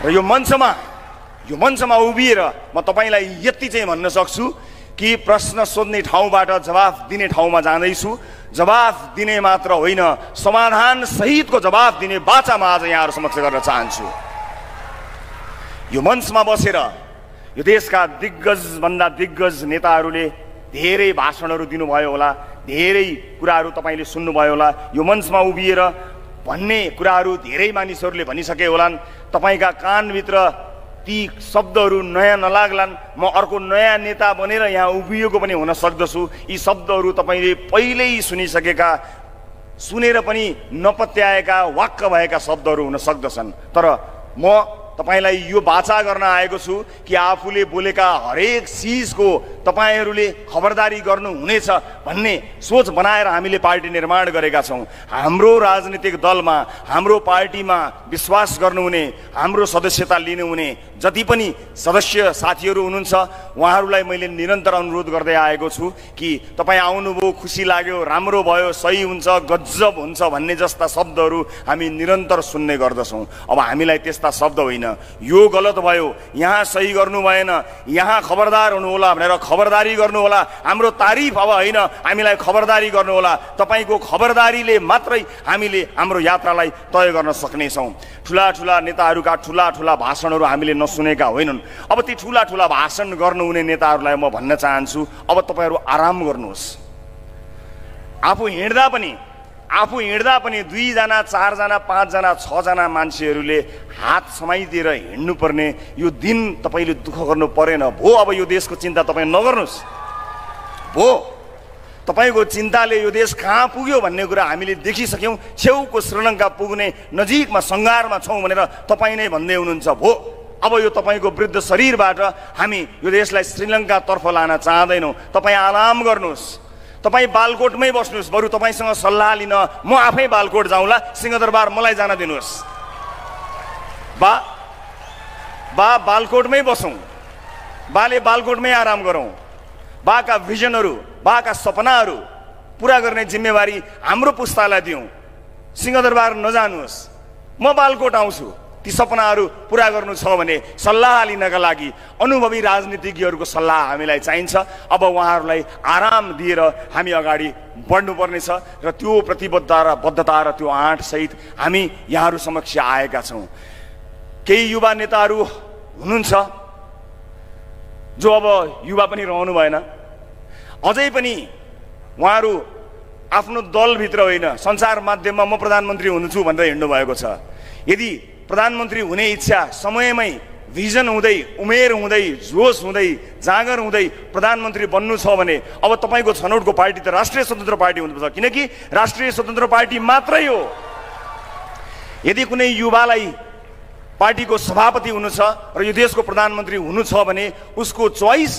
यो मञ्चमा उभिएर म तपाईलाई यति चाहिँ भन्न सक्छु कि प्रश्न सोध्ने ठाउँबाट जवाफ दिने ठाउँमा जाँदैछु। जवाफ दिने मात्र होइन, समाधान सहितको जवाफ दिने बाचामा आज यहाँहरू समक्ष गर्न चाहन्छु। यो मञ्चमा बसेर यो देशका दिग्गजभन्दा दिग्गज नेताहरूले धेरै भाषणहरू दिनुभयो होला, धेरै कुराहरू तपाईँले सुन्नुभयो होला। यो मञ्चमा उभिएर भन्ने कुराहरू धेरै मानिसहरूले भनिसके होलान्। तपाईँका कानभित्र ती शब्दहरू नयाँ नलाग्लान्। म अर्को नयाँ नेता बनेर यहाँ उभिएको पनि हुन सक्दछु। यी शब्दहरू तपाईँले पहिल्यै सुनिसकेका, सुनेर पनि नपत्याएका, वाक्क भएका शब्दहरू हुन सक्दछन्। तर म तपाईलाई यो बाचा गर्न आएको छु कि आफूले बोलेका हरेक चिजको तपाईहरूले खबरदारी गर्नु हुनेछ भन्ने सोच बनाएर हामीले पार्टी निर्माण गरेका छौं। हाम्रो राजनीतिक दलमा, हाम्रो पार्टीमा विश्वास गर्नुहुने, हाम्रो सदस्यता लिनुहुने जति पनि सदस्य साथीहरू हुनुहुन्छ उहाँहरूलाई मैले निरन्तर अनुरोध गर्दै आएको छु कि तपाईँ आउनुभयो, खुसी लाग्यो, राम्रो भयो, सही हुन्छ, गजब हुन्छ भन्ने जस्ता शब्दहरू हामी निरन्तर सुन्ने गर्दछौँ। अब हामीलाई त्यस्ता शब्द होइन, यो गलत भयो, यहाँ सही गर्नु भएन, यहाँ खबरदार हुनुहोला भनेर खबरदारी गर्नुहोला। हाम्रो तारिफ अब होइन, हामीलाई खबरदारी गर्नुहोला। तपाईको खबरदारीले मात्रै हामीले हाम्रो यात्रालाई तय गर्न सक्नेछौँ। ठुला ठुला नेताहरूका ठुला ठुला भाषणहरू हामीले नसुनेका होइनन्। अब ती ठुला ठुला भाषण गर्नुहुने नेताहरूलाई म भन्न चाहन्छु, अब तपाईहरू आराम गर्नुहोस्। आफू हिँड्दा पनि 2 जना 4 जना 5 जना 6 जना मान्छेहरूले हात समाइदिएर हिँड्नुपर्ने यो दिन तपाईले दुःख गर्नु परेन भो। अब यो देशको चिन्ता तपाईँ नगर्नुहोस् भो। तपाईको चिन्ताले यो देश कहाँ पुग्यो भन्ने कुरा हामीले देखिसक्यौं। छेउको श्रीलङ्का पुग्ने नजिकमा सङ्घारमा छौं भनेर तपाईँ नै भन्दै हुनुहुन्छ भो। अब यो तपाईको वृद्ध शरीरबाट हामी यो देशलाई श्रीलङ्कातर्फ लान चाहदैनौँ। तपाईँ आराम गर्नुहोस्, तपाईँ बालकोटमै बस्नुहोस्। बरु तपाईँसँग सल्लाह लिन म आफै बालकोट जाउँला, सिंहदरबार मलाई जान दिनुहोस्। बालकोटमै बसौँ, बाले बालकोटमै आराम गरौँ। बाका भिजनहरू, बाका सपनाहरू पुरा गर्ने जिम्मेवारी हाम्रो पुस्तालाई दिउँ। सिंहदरबार नजानुहोस्, म बालकोट आउँछु। ती सपनाहरू पुरा गर्नु छ भने सल्लाह लिनका लागि अनुभवी राजनीतिज्ञहरूको सल्लाह हामीलाई चाहिन्छ। अब उहाँहरूलाई आराम दिएर हामी अगाडि बढ्नुपर्नेछ र त्यो प्रतिबद्धता र त्यो आँट सहित हामी यहाँहरू समक्ष आएका छौँ। केही युवा नेताहरू हुनुहुन्छ जो अब युवा पनि रहनु भएन, अझै पनि उहाँहरू आफ्नो दलभित्र होइन सञ्चार माध्यममा म प्रधानमन्त्री हुन्छु भनेर हिँड्नु भएको छ। यदि प्रधानमन्त्री हुने इच्छा समयमै भिजन हुँदै, उमेर हुँदै, जोस हुँदै, जाँगर हुँदै प्रधानमन्त्री बन्नु छ भने अब तपाईँको छनौटको पार्टी त राष्ट्रिय स्वतन्त्र पार्टी हुनुपर्छ, किनकि राष्ट्रिय स्वतन्त्र पार्टी मात्रै हो। यदि कुनै युवालाई पार्टीको सभापति हुनु छ र यो देशको प्रधानमन्त्री हुनु छ भने उसको चोइस,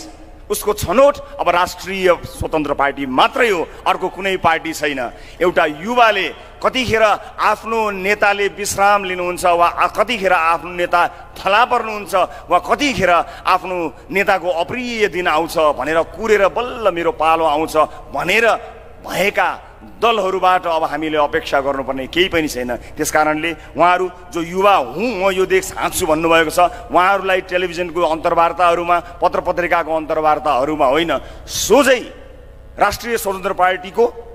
उसको छनौट अब राष्ट्रिय स्वतन्त्र पार्टी मात्रै हो, अर्को कुनै पार्टी छैन। एउटा युवाले कतिखेर आफ्नो नेताले विश्राम लिनुहुन्छ वा कतिखेर आफ्नो नेता थला पर्नुहुन्छ वा कतिखेर आफ्नो नेताको अप्रिय दिन आउँछ भनेर कुरेर बल्ल मेरो पालो आउँछ भनेर भएका दलहरूबाट अब हामीले अपेक्षा गर्नुपर्ने केही पनि छैन। त्यसकारणले उहाँहरू जो युवा हुँ म यो देश हाँच्छु भन्नुभएको छ, उहाँहरूलाई टेलिभिजनको अन्तर्वार्ताहरूमा, पत्र पत्रिकाको अन्तर्वार्ताहरूमा होइन, सोझै राष्ट्रिय स्वतन्त्र पार्टीको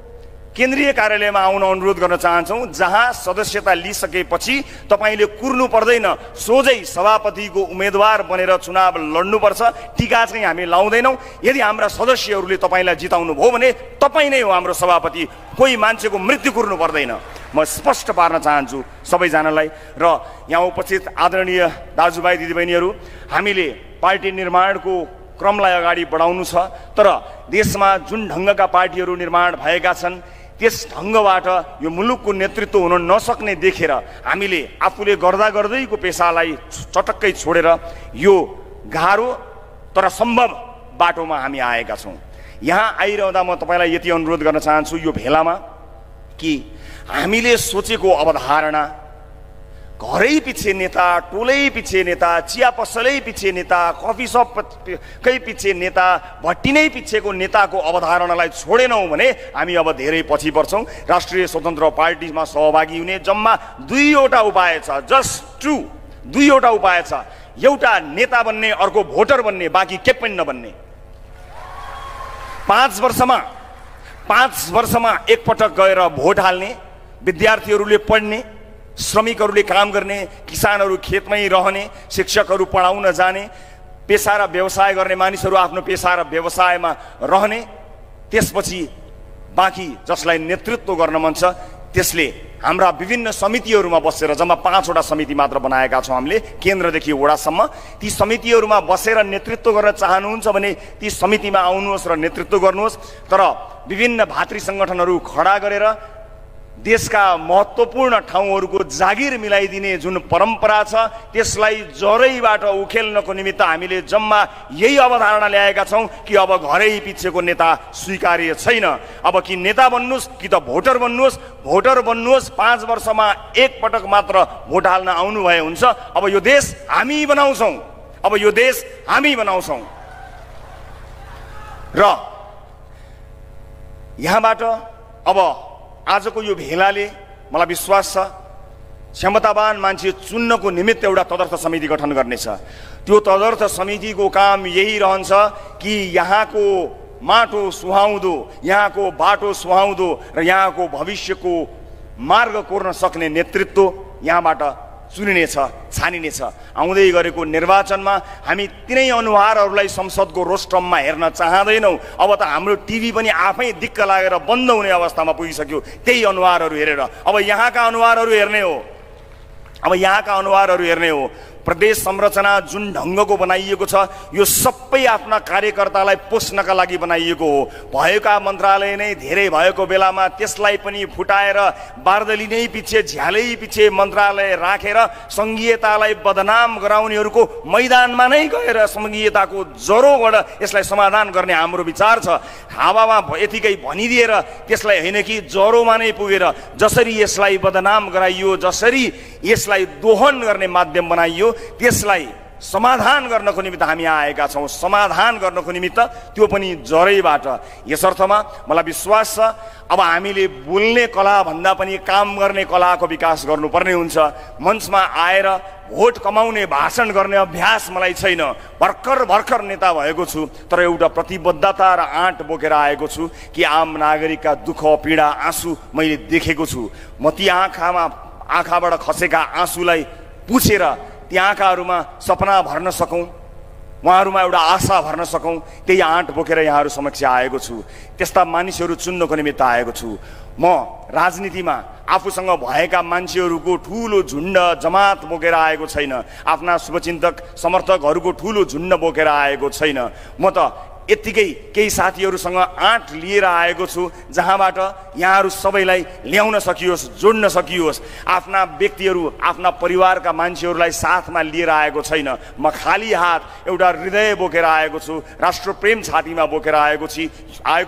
केन्द्रीय कार्यालयमा आउन अनुरोध गर्न चाहन्छौँ, जहाँ सदस्यता लिइसकेपछि तपाईँले कुर्नु पर्दैन, सोझै सभापतिको उम्मेदवार बनेर चुनाव लड्नुपर्छ। टीका चाहिँ हामी लाउँदैनौँ। यदि हाम्रा सदस्यहरूले तपाईँलाई जिताउनु भयो भने तपाईँ नै हो हाम्रो सभापति, कोही मान्छेको मृत्यु कुर्नु पर्दैन। म स्पष्ट पार्न चाहन्छु सबैजनालाई। र यहाँ उपस्थित आदरणीय दाजुभाइ दिदीबहिनीहरू, हामीले पार्टी निर्माणको क्रमलाई अगाडि बढाउनु छ, तर देशमा जुन ढङ्गका पार्टीहरू निर्माण भएका छन् त्यस ढङ्गबाट यो मुलुकको नेतृत्व हुन नसक्ने देखेर हामीले आफूले गर्दा गर्दैको पेसालाई चटक्कै छोडेर यो गाह्रो तर सम्भव बाटोमा हामी आएका छौँ। यहाँ आइरहँदा म तपाईँलाई यति अनुरोध गर्न चाहन्छु यो भेलामा कि हामीले सोचेको अवधारणा घरै पछि नेता, टोलै पछि नेता, चिया पसलै पछि नेता, कफी सपकै पछि नेता, भट्टी नै पछिको नेताको अवधारणालाई छोडेनौँ भने हामी अब धेरै पछि पर्छौँ। राष्ट्रिय स्वतन्त्र पार्टीमा सहभागी हुने जम्मा 2वटा उपाय छ, जस्ट 2वटा उपाय छ। एउटा नेता बन्ने, अर्को भोटर बन्ने, बाँकी के पनि नबन्ने। 5 वर्षमा एकपटक गएर भोट हाल्ने, विद्यार्थीहरूले पढ्ने, श्रमिकहरूले काम गर्ने, किसानहरू खेतमै रहने, शिक्षकहरू पढाउन जाने, पेसा र व्यवसाय गर्ने मानिसहरू आफ्नो पेसा र व्यवसायमा रहने, त्यसपछि बाँकी जसलाई नेतृत्व गर्न मन छ त्यसले हाम्रा विभिन्न समितिहरूमा बसेर, जम्मा 5वटा समिति मात्र बनाएका छौँ हामीले केन्द्रदेखि वडासम्म, ती समितिहरूमा बसेर नेतृत्व गर्न चाहनुहुन्छ भने ती समितिमा आउनुहोस् र नेतृत्व गर्नुहोस्। तर विभिन्न भातृ सङ्गठनहरू खडा गरेर देशका महत्त्वपूर्ण ठाउँहरूको जागिर मिलाइदिने जुन परम्परा छ त्यसलाई जरैबाट उखेल्नको निमित्त हामीले जम्मा यही अवधारणा ल्याएका छौँ कि अब घरै पिछेको नेता स्वीकार्य छैन। अब कि नेता बन्नुहोस् कि त भोटर बन्नुहोस्, भोटर बन्नुहोस् 5 वर्षमा एक पटक मात्र भोट हाल्न आउनु भए हुन्छ। अब यो देश हामी बनाउँछौँ, अब यो देश हामी बनाउँछौँ। र यहाँबाट अब आजको यो भेलाले मलाई विश्वास छ क्षमतावान मान्छे चुन्नको निमित्त एउटा तदर्थ समिति गठन गर्नेछ। त्यो तदर्थ समितिको काम यही रहन्छ कि यहाँको माटो सुहाउँदो, यहाँको बाटो सुहाउँदो र यहाँको भविष्यको मार्ग कोर्न सक्ने नेतृत्व यहाँबाट चुनिनेछ, छानिनेछ। आउँदै गरेको निर्वाचनमा हामी तिनै अनुहारहरूलाई संसदको रोस्ट्रममा हेर्न चाहँदैनौँ। अब त हाम्रो टिभी पनि आफै दिक्क लागेर बन्द हुने अवस्थामा पुगिसक्यो त्यही अनुहारहरू हेरेर। अब यहाँका अनुहारहरू हेर्ने हो, अब यहाँका अनुहारहरू हेर्ने हो। प्रदेश संरचना जुन ढङ्गको बनाइएको छ यो सबै आफ्ना कार्यकर्तालाई पोस्नका लागि बनाइएको हो। भएका मन्त्रालय नै धेरै भएको बेलामा त्यसलाई पनि फुटाएर बार्दली नै पछि झ्यालै पछि मन्त्रालय राखेर सङ्घीयतालाई बदनाम गराउनेहरूको मैदानमा नै गएर सङ्घीयताको जरोबाट यसलाई समाधान गर्ने हाम्रो विचार छ। हावामा यतिकै भनिदिएर त्यसलाई होइन कि जरोमा नै पुगेर जसरी यसलाई बदनाम गराइयो, जसरी यसलाई दोहन गर्ने माध्यम बनाइयो त्यसलाई समाधान गर्नको निमित्त हामी आएका छौँ। समाधान गर्नको निमित्त त्यो पनि जरैबाट। यसर्थमा मलाई विश्वास छ अब हामीले बोल्ने कला भन्दा पनि काम गर्ने कलाको विकास गर्नुपर्ने हुन्छ। मञ्चमा आएर भोट कमाउने भाषण गर्ने अभ्यास मलाई छैन। भर्खर नेता भएको छु तर एउटा प्रतिबद्धता र आँट बोकेर आएको छु कि आम नागरिकका दुःख पीडा आँसु मैले देखेको छु। म ती आँखाबाट खसेका आँसुलाई पुछेर त्यहाँकाहरूमा सपना भर्न सकौँ, उहाँहरूमा एउटा आशा भर्न सकौँ, त्यही आँट बोकेर यहाँहरू समक्ष आएको छु। त्यस्ता मानिसहरू चुन्नको निमित्त आएको छु। म राजनीतिमा आफूसँग भएका मान्छेहरूको ठुलो झुन्ड जमात बोकेर आएको छैन, आफ्ना शुभचिन्तक समर्थकहरूको ठुलो झुन्ड बोकेर आएको छैन। म त यत्तिकै केही साथीहरूसँग आँट लिएर आएको छु जहाँबाट यहाँहरू सबैलाई ल्याउन सकियोस्, जोड्न सकियोस्। आफ्ना व्यक्तिहरू, आफ्ना परिवारका मान्छेहरूलाई साथमा लिएर आएको छैन। म खाली हात एउटा हृदय बोकेर आएको छु, राष्ट्रप्रेम छातीमा बोकेर आएको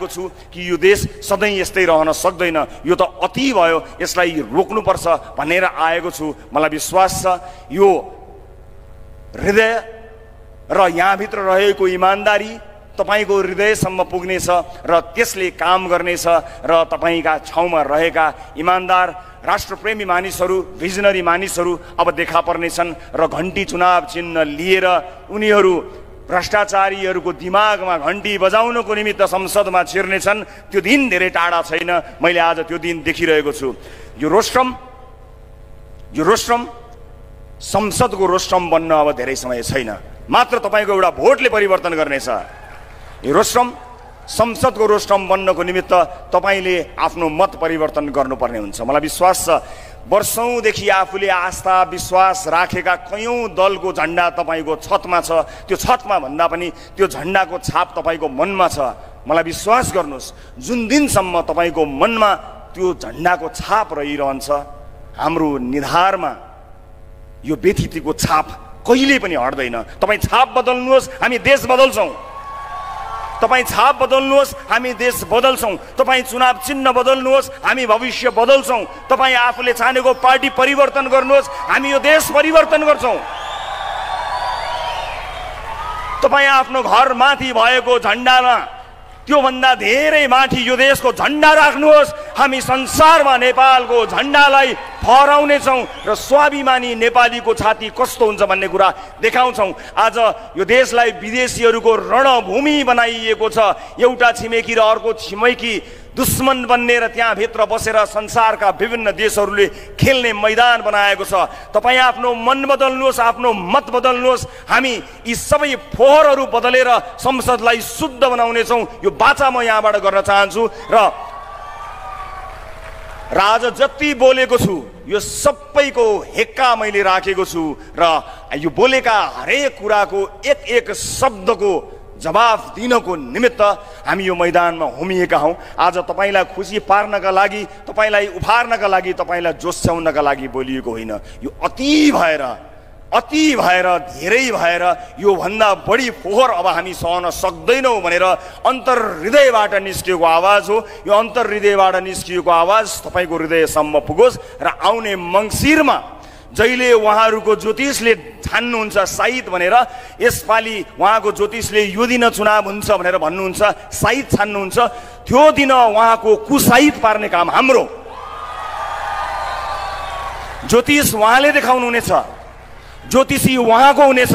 छु कि यो देश सधैँ यस्तै रहन सक्दैन, यो त अति भयो, यसलाई रोक्नुपर्छ भनेर आएको छु। मलाई विश्वास छ यो हृदय र यहाँभित्र रहेको इमान्दारी तपाईको हृदयसम्म पुग्नेछ र त्यसले काम गर्नेछ र तपाईका ठाउँमा रहेका इमान्दार राष्ट्रप्रेमी मानिसहरू, भिजनरी मानिसहरू अब देखा पर्नेछन् र घण्टी चुनाव चिन्ह लिएर उनीहरू भ्रष्टाचारीहरूको दिमागमा घण्टी बजाउनको निमित्त संसदमा छिर्नेछन्। त्यो दिन धेरै टाढा छैन, मैले आज त्यो दिन देखिरहेको छु। यो रोस्ट्रम संसदको रोस्ट्रम बन्न अब धेरै समय छैन, मात्र तपाईको एउटा भोटले परिवर्तन गर्नेछ। यो रोस्ट्रम संसदको रोस्ट्रम बन्नको निमित्त तपाईले आफ्नो मत परिवर्तन गर्नुपर्ने हुन्छ। मलाई विश्वास छ वर्षौंदेखि आफूले आस्था विश्वास राखेका कयौं दलको झण्डा तपाईको छतमा छ, त्यो छतमा भन्दा पनि त्यो झण्डाको छाप तपाईको मनमा छ। मलाई विश्वास गर्नुहोस् जुन दिनसम्म तपाईको मनमा त्यो झण्डाको छाप रहिरहन्छ हाम्रो निधारमा यो व्यक्तित्वको छाप कहिले पनि हट्दैन। तपाईँ छाप बदल्नुहोस्, हामी देश बदल्छौँ। तपाईँ छाप बदल्नुहोस्, हामी देश बदल्छौँ। तपाईँ चुनाव चिन्ह बदल्नुहोस्, हामी भविष्य बदल्छौँ। तपाईँ आफूले चाहेको पार्टी परिवर्तन गर्नुहोस्, हामी यो देश परिवर्तन गर्छौँ। तपाईँ आफ्नो घर माथि भएको झण्डामा त्योभन्दा धेरै माथि यो देशको झण्डा राख्नुहोस्, हामी संसारमा नेपालको झण्डालाई फहराउनेछौँ र स्वाभिमानी नेपालीको छाती कस्तो हुन्छ भन्ने कुरा देखाउँछौँ। आज यो देशलाई विदेशीहरूको रणभूमि बनाइएको छ। एउटा छिमेकी र अर्को छिमेकी दुश्मन बन्ने र त्यहाँभित्र बसेर संसारका विभिन्न देशहरूले खेल्ने मैदान बनाएको छ। तपाईँ आफ्नो मन बदल्नुहोस्, आफ्नो मत बदल्नुहोस्, हामी यी सबै फोहोरहरू बदलेर संसदलाई शुद्ध बनाउनेछौँ। यो बाचा म यहाँबाट गर्न चाहन्छु र आज जति बोलेको छु यो सबैको हेक्का मैले राखेको छु र यो बोलेका हरेक कुराको एक एक शब्दको जवाफ दिनको निमित्त हामी यो मैदानमा होमिएका हौँ। आज तपाईँलाई खुसी पार्नका लागि, तपाईँलाई उफार्नका लागि, तपाईँलाई जोस्याउनका लागि बोलिएको होइन। यो अति भएर धेरै भएर यो भन्दा बढी फोहोर अब हामी सहन सक्दैनौँ भनेर अन्तर्हृदयबाट निस्किएको आवाज हो। यो अन्तर्हृदयबाट निस्किएको आवाज तपाईँको हृदयसम्म पुगोस् र आउने मङ्सिरमा जहिले उहाँहरूको ज्योतिषले ठान्नुहुन्छ सायद भनेर, यसपालि उहाँको ज्योतिषले यो दिन चुनाव हुन्छ भनेर भन्नुहुन्छ, सायद छान्नुहुन्छ, त्यो दिन उहाँको कुसाहिद पार्ने काम हाम्रो। ज्योतिष उहाँले देखाउनु हुनेछ, ज्योतिषी उहाँको हुनेछ,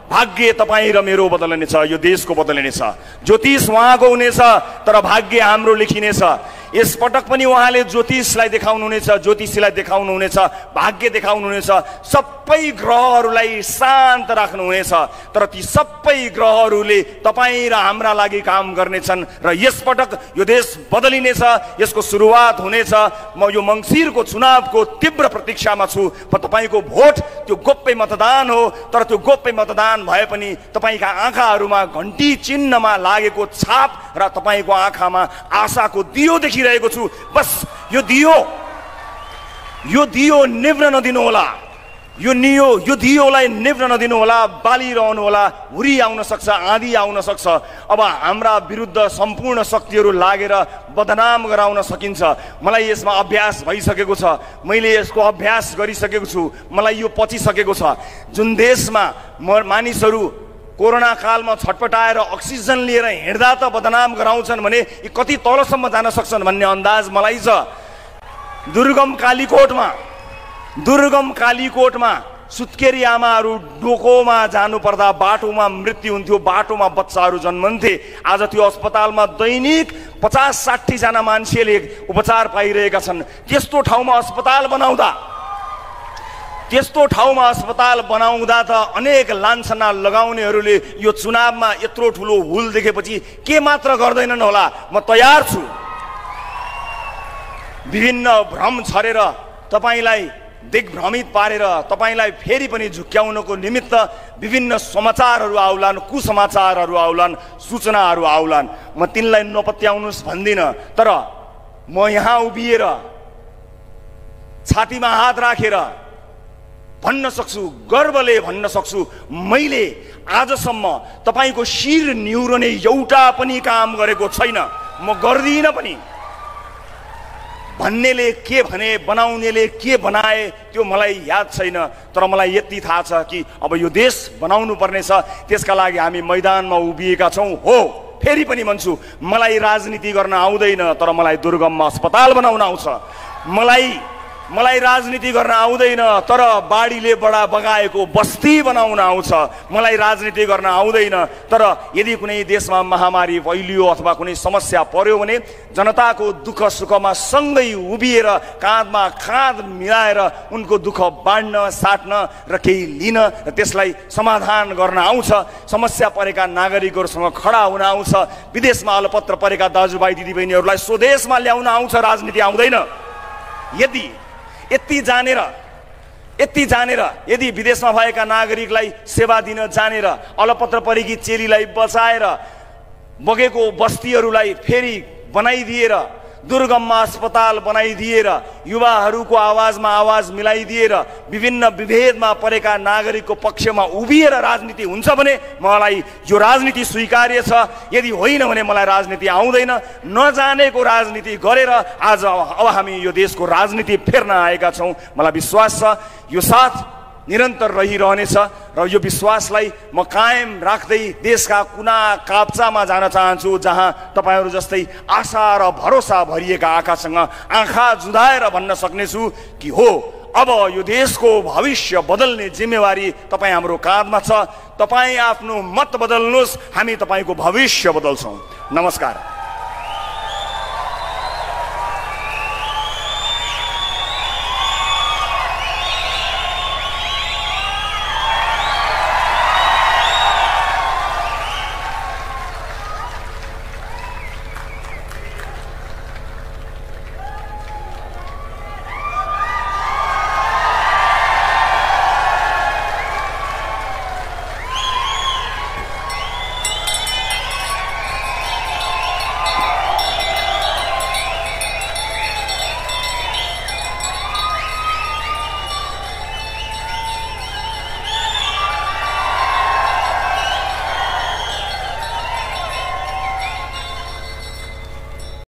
भाग्य तपाईँ र मेरो बदल्नेछ, यो देशको बदल्नेछ। ज्योतिष उहाँको हुनेछ तर भाग्य हाम्रो लेखिनेछ। यसपटक पनि उहाँले ज्योतिषलाई देखाउनु हुनेछ, ज्योतिषीलाई देखाउनु हुनेछ, भाग्य देखाउनु हुनेछ, सबै ग्रहहरूलाई शान्त राख्नु हुनेछ। तर ती सबै ग्रहहरूले तपाईँ र हाम्रा लागि काम गर्नेछन् र यसपटक यो देश बदलिनेछ, यसको सुरुवात हुनेछ। म यो मङ्सिरको चुनावको तीव्र प्रतीक्षामा छु। तपाईँको भोट त्यो गोप्य मतदान हो, तर त्यो गोप्य मतदान भए पनि तपाईँका आँखाहरूमा घन्टी चिन्हमा लागेको छाप र तपाईँको आँखामा आशाको दियो देखिरहेको छु। बस यो दियो निभ्न नदिनु होला, यो दियोलाई निभ्न नदिनु होला। बालिरहनु होला, हुरी आउन सक्छ, आँधी आउन सक्छ। अब हाम्रा विरुद्ध सम्पूर्ण शक्तिहरू लागेर बदनाम गराउन सकिन्छ। मलाई यसमा अभ्यास भइसकेको छ, मैले यसको अभ्यास गरिसकेको छु, मलाई यो पचिसकेको छ। जुन देशमा मानिसहरू कोरोना कालमा छटपटाएर अक्सिजन लिएर हिँड्दा त बदनाम गराउँछन् भने यी कति तलसम्म जान सक्छन् भन्ने अन्दाज मलाई छ। दुर्गम कालीकोटमा सुत्केरी आमाहरू डोकोमा जानुपर्दा बाटोमा मृत्यु हुन्थ्यो, बाटोमा बच्चाहरू जन्मन्थे। आज त्यो अस्पतालमा दैनिक 50-60 जना मान्छेले उपचार पाइरहेका छन्। त्यस्तो ठाउँमा अस्पताल बनाउँदा त अनेक लान्छना लगाउनेहरूले यो चुनावमा यत्रो ठुलो हुल देखेपछि के मात्र गर्दैनन् होला। म तयार छु विभिन्न भ्रम छरेर तपाईँलाई दिग्भ्रमित पारेर तपाईँलाई फेरि पनि झुक्क्याउनको निमित्त विभिन्न समाचारहरू आउलान्, कुसमाचारहरू आउलान्, सूचनाहरू आउलान्। म तिनलाई नपत्याउनुहोस् भन्दिनँ, तर म यहाँ उभिएर छातीमा हात राखेर भन्न सक्छु, गर्वले भन्न सक्छु, मैले आजसम्म तपाईँको शिर निहुर्ने एउटा पनि काम गरेको छैन। म गर्दिनँ पनि। भन्नेले के भने, बनाउनेले के बनाए त्यो मलाई याद छैन, तर मलाई यति थाहा छ कि अब यो देश बनाउनु पर्नेछ। त्यसका लागि हामी मैदानमा उभिएका छौँ। हो, फेरि पनि भन्छु, मलाई राजनीति गर्न आउँदैन, तर मलाई दुर्गममा अस्पताल बनाउन आउँछ। मलाई राजनीति गर्न आउँदैन, तर बाढीले बडा बगाएको बस्ती बनाउन आउँछ। मलाई राजनीति गर्न आउँदैन, तर यदि कुनै देशमा महामारी फैलियो अथवा कुनै समस्या पर्यो भने जनताको दुःख सुखमा सँगै उभिएर काँधमा काँध मिलाएर उनको दुःख बाँड्न, साट्न र केही लिन र त्यसलाई समाधान गर्न आउँछ। समस्या परेका नागरिकहरूसँग खडा हुन आउँछ। विदेशमा अलपत्र परेका दाजुभाइ दिदीबहिनीहरूलाई स्वदेशमा ल्याउन आउँछ। राजनीति आउँदैन। यति जानेर यदि विदेशमा भएका नागरिकलाई सेवा दिन जानेर अलपत्र परेकी चेलीलाई बचाएर बगेको बस्तीहरूलाई फेरि बनाइदिएर दुर्गममा अस्पताल बनाइदिएर युवाहरूको आवाजमा आवाज मिलाइदिएर विभिन्न विभेदमा परेका नागरिकको पक्षमा उभिएर राजनीति हुन्छ भने मलाई यो राजनीति स्वीकार्य छ। यदि होइन भने मलाई राजनीति आउँदैन। नजानेको राजनीति गरेर आज अब हामी यो देशको राजनीति फेर्न आएका छौँ। मलाई विश्वास छ यो साथ निरन्तर रहिरहनेछ र यो विश्वासलाई म कायम राख्दै देशका कुना काप्चामा जान चाहन्छु, जहाँ तपाईहरू जस्तै आशा र भरोसा भरिएका आँखासँग आँखा जुधाएर भन्न सक्नेछु कि हो, अब यो देशको भविष्य बदल्ने जिम्मेवारी तपाईँ हाम्रो काँधमा छ। तपाईँ आफ्नो मत बदल्नुहोस्, हामी तपाईँको भविष्य बदल्छौँ। नमस्कार।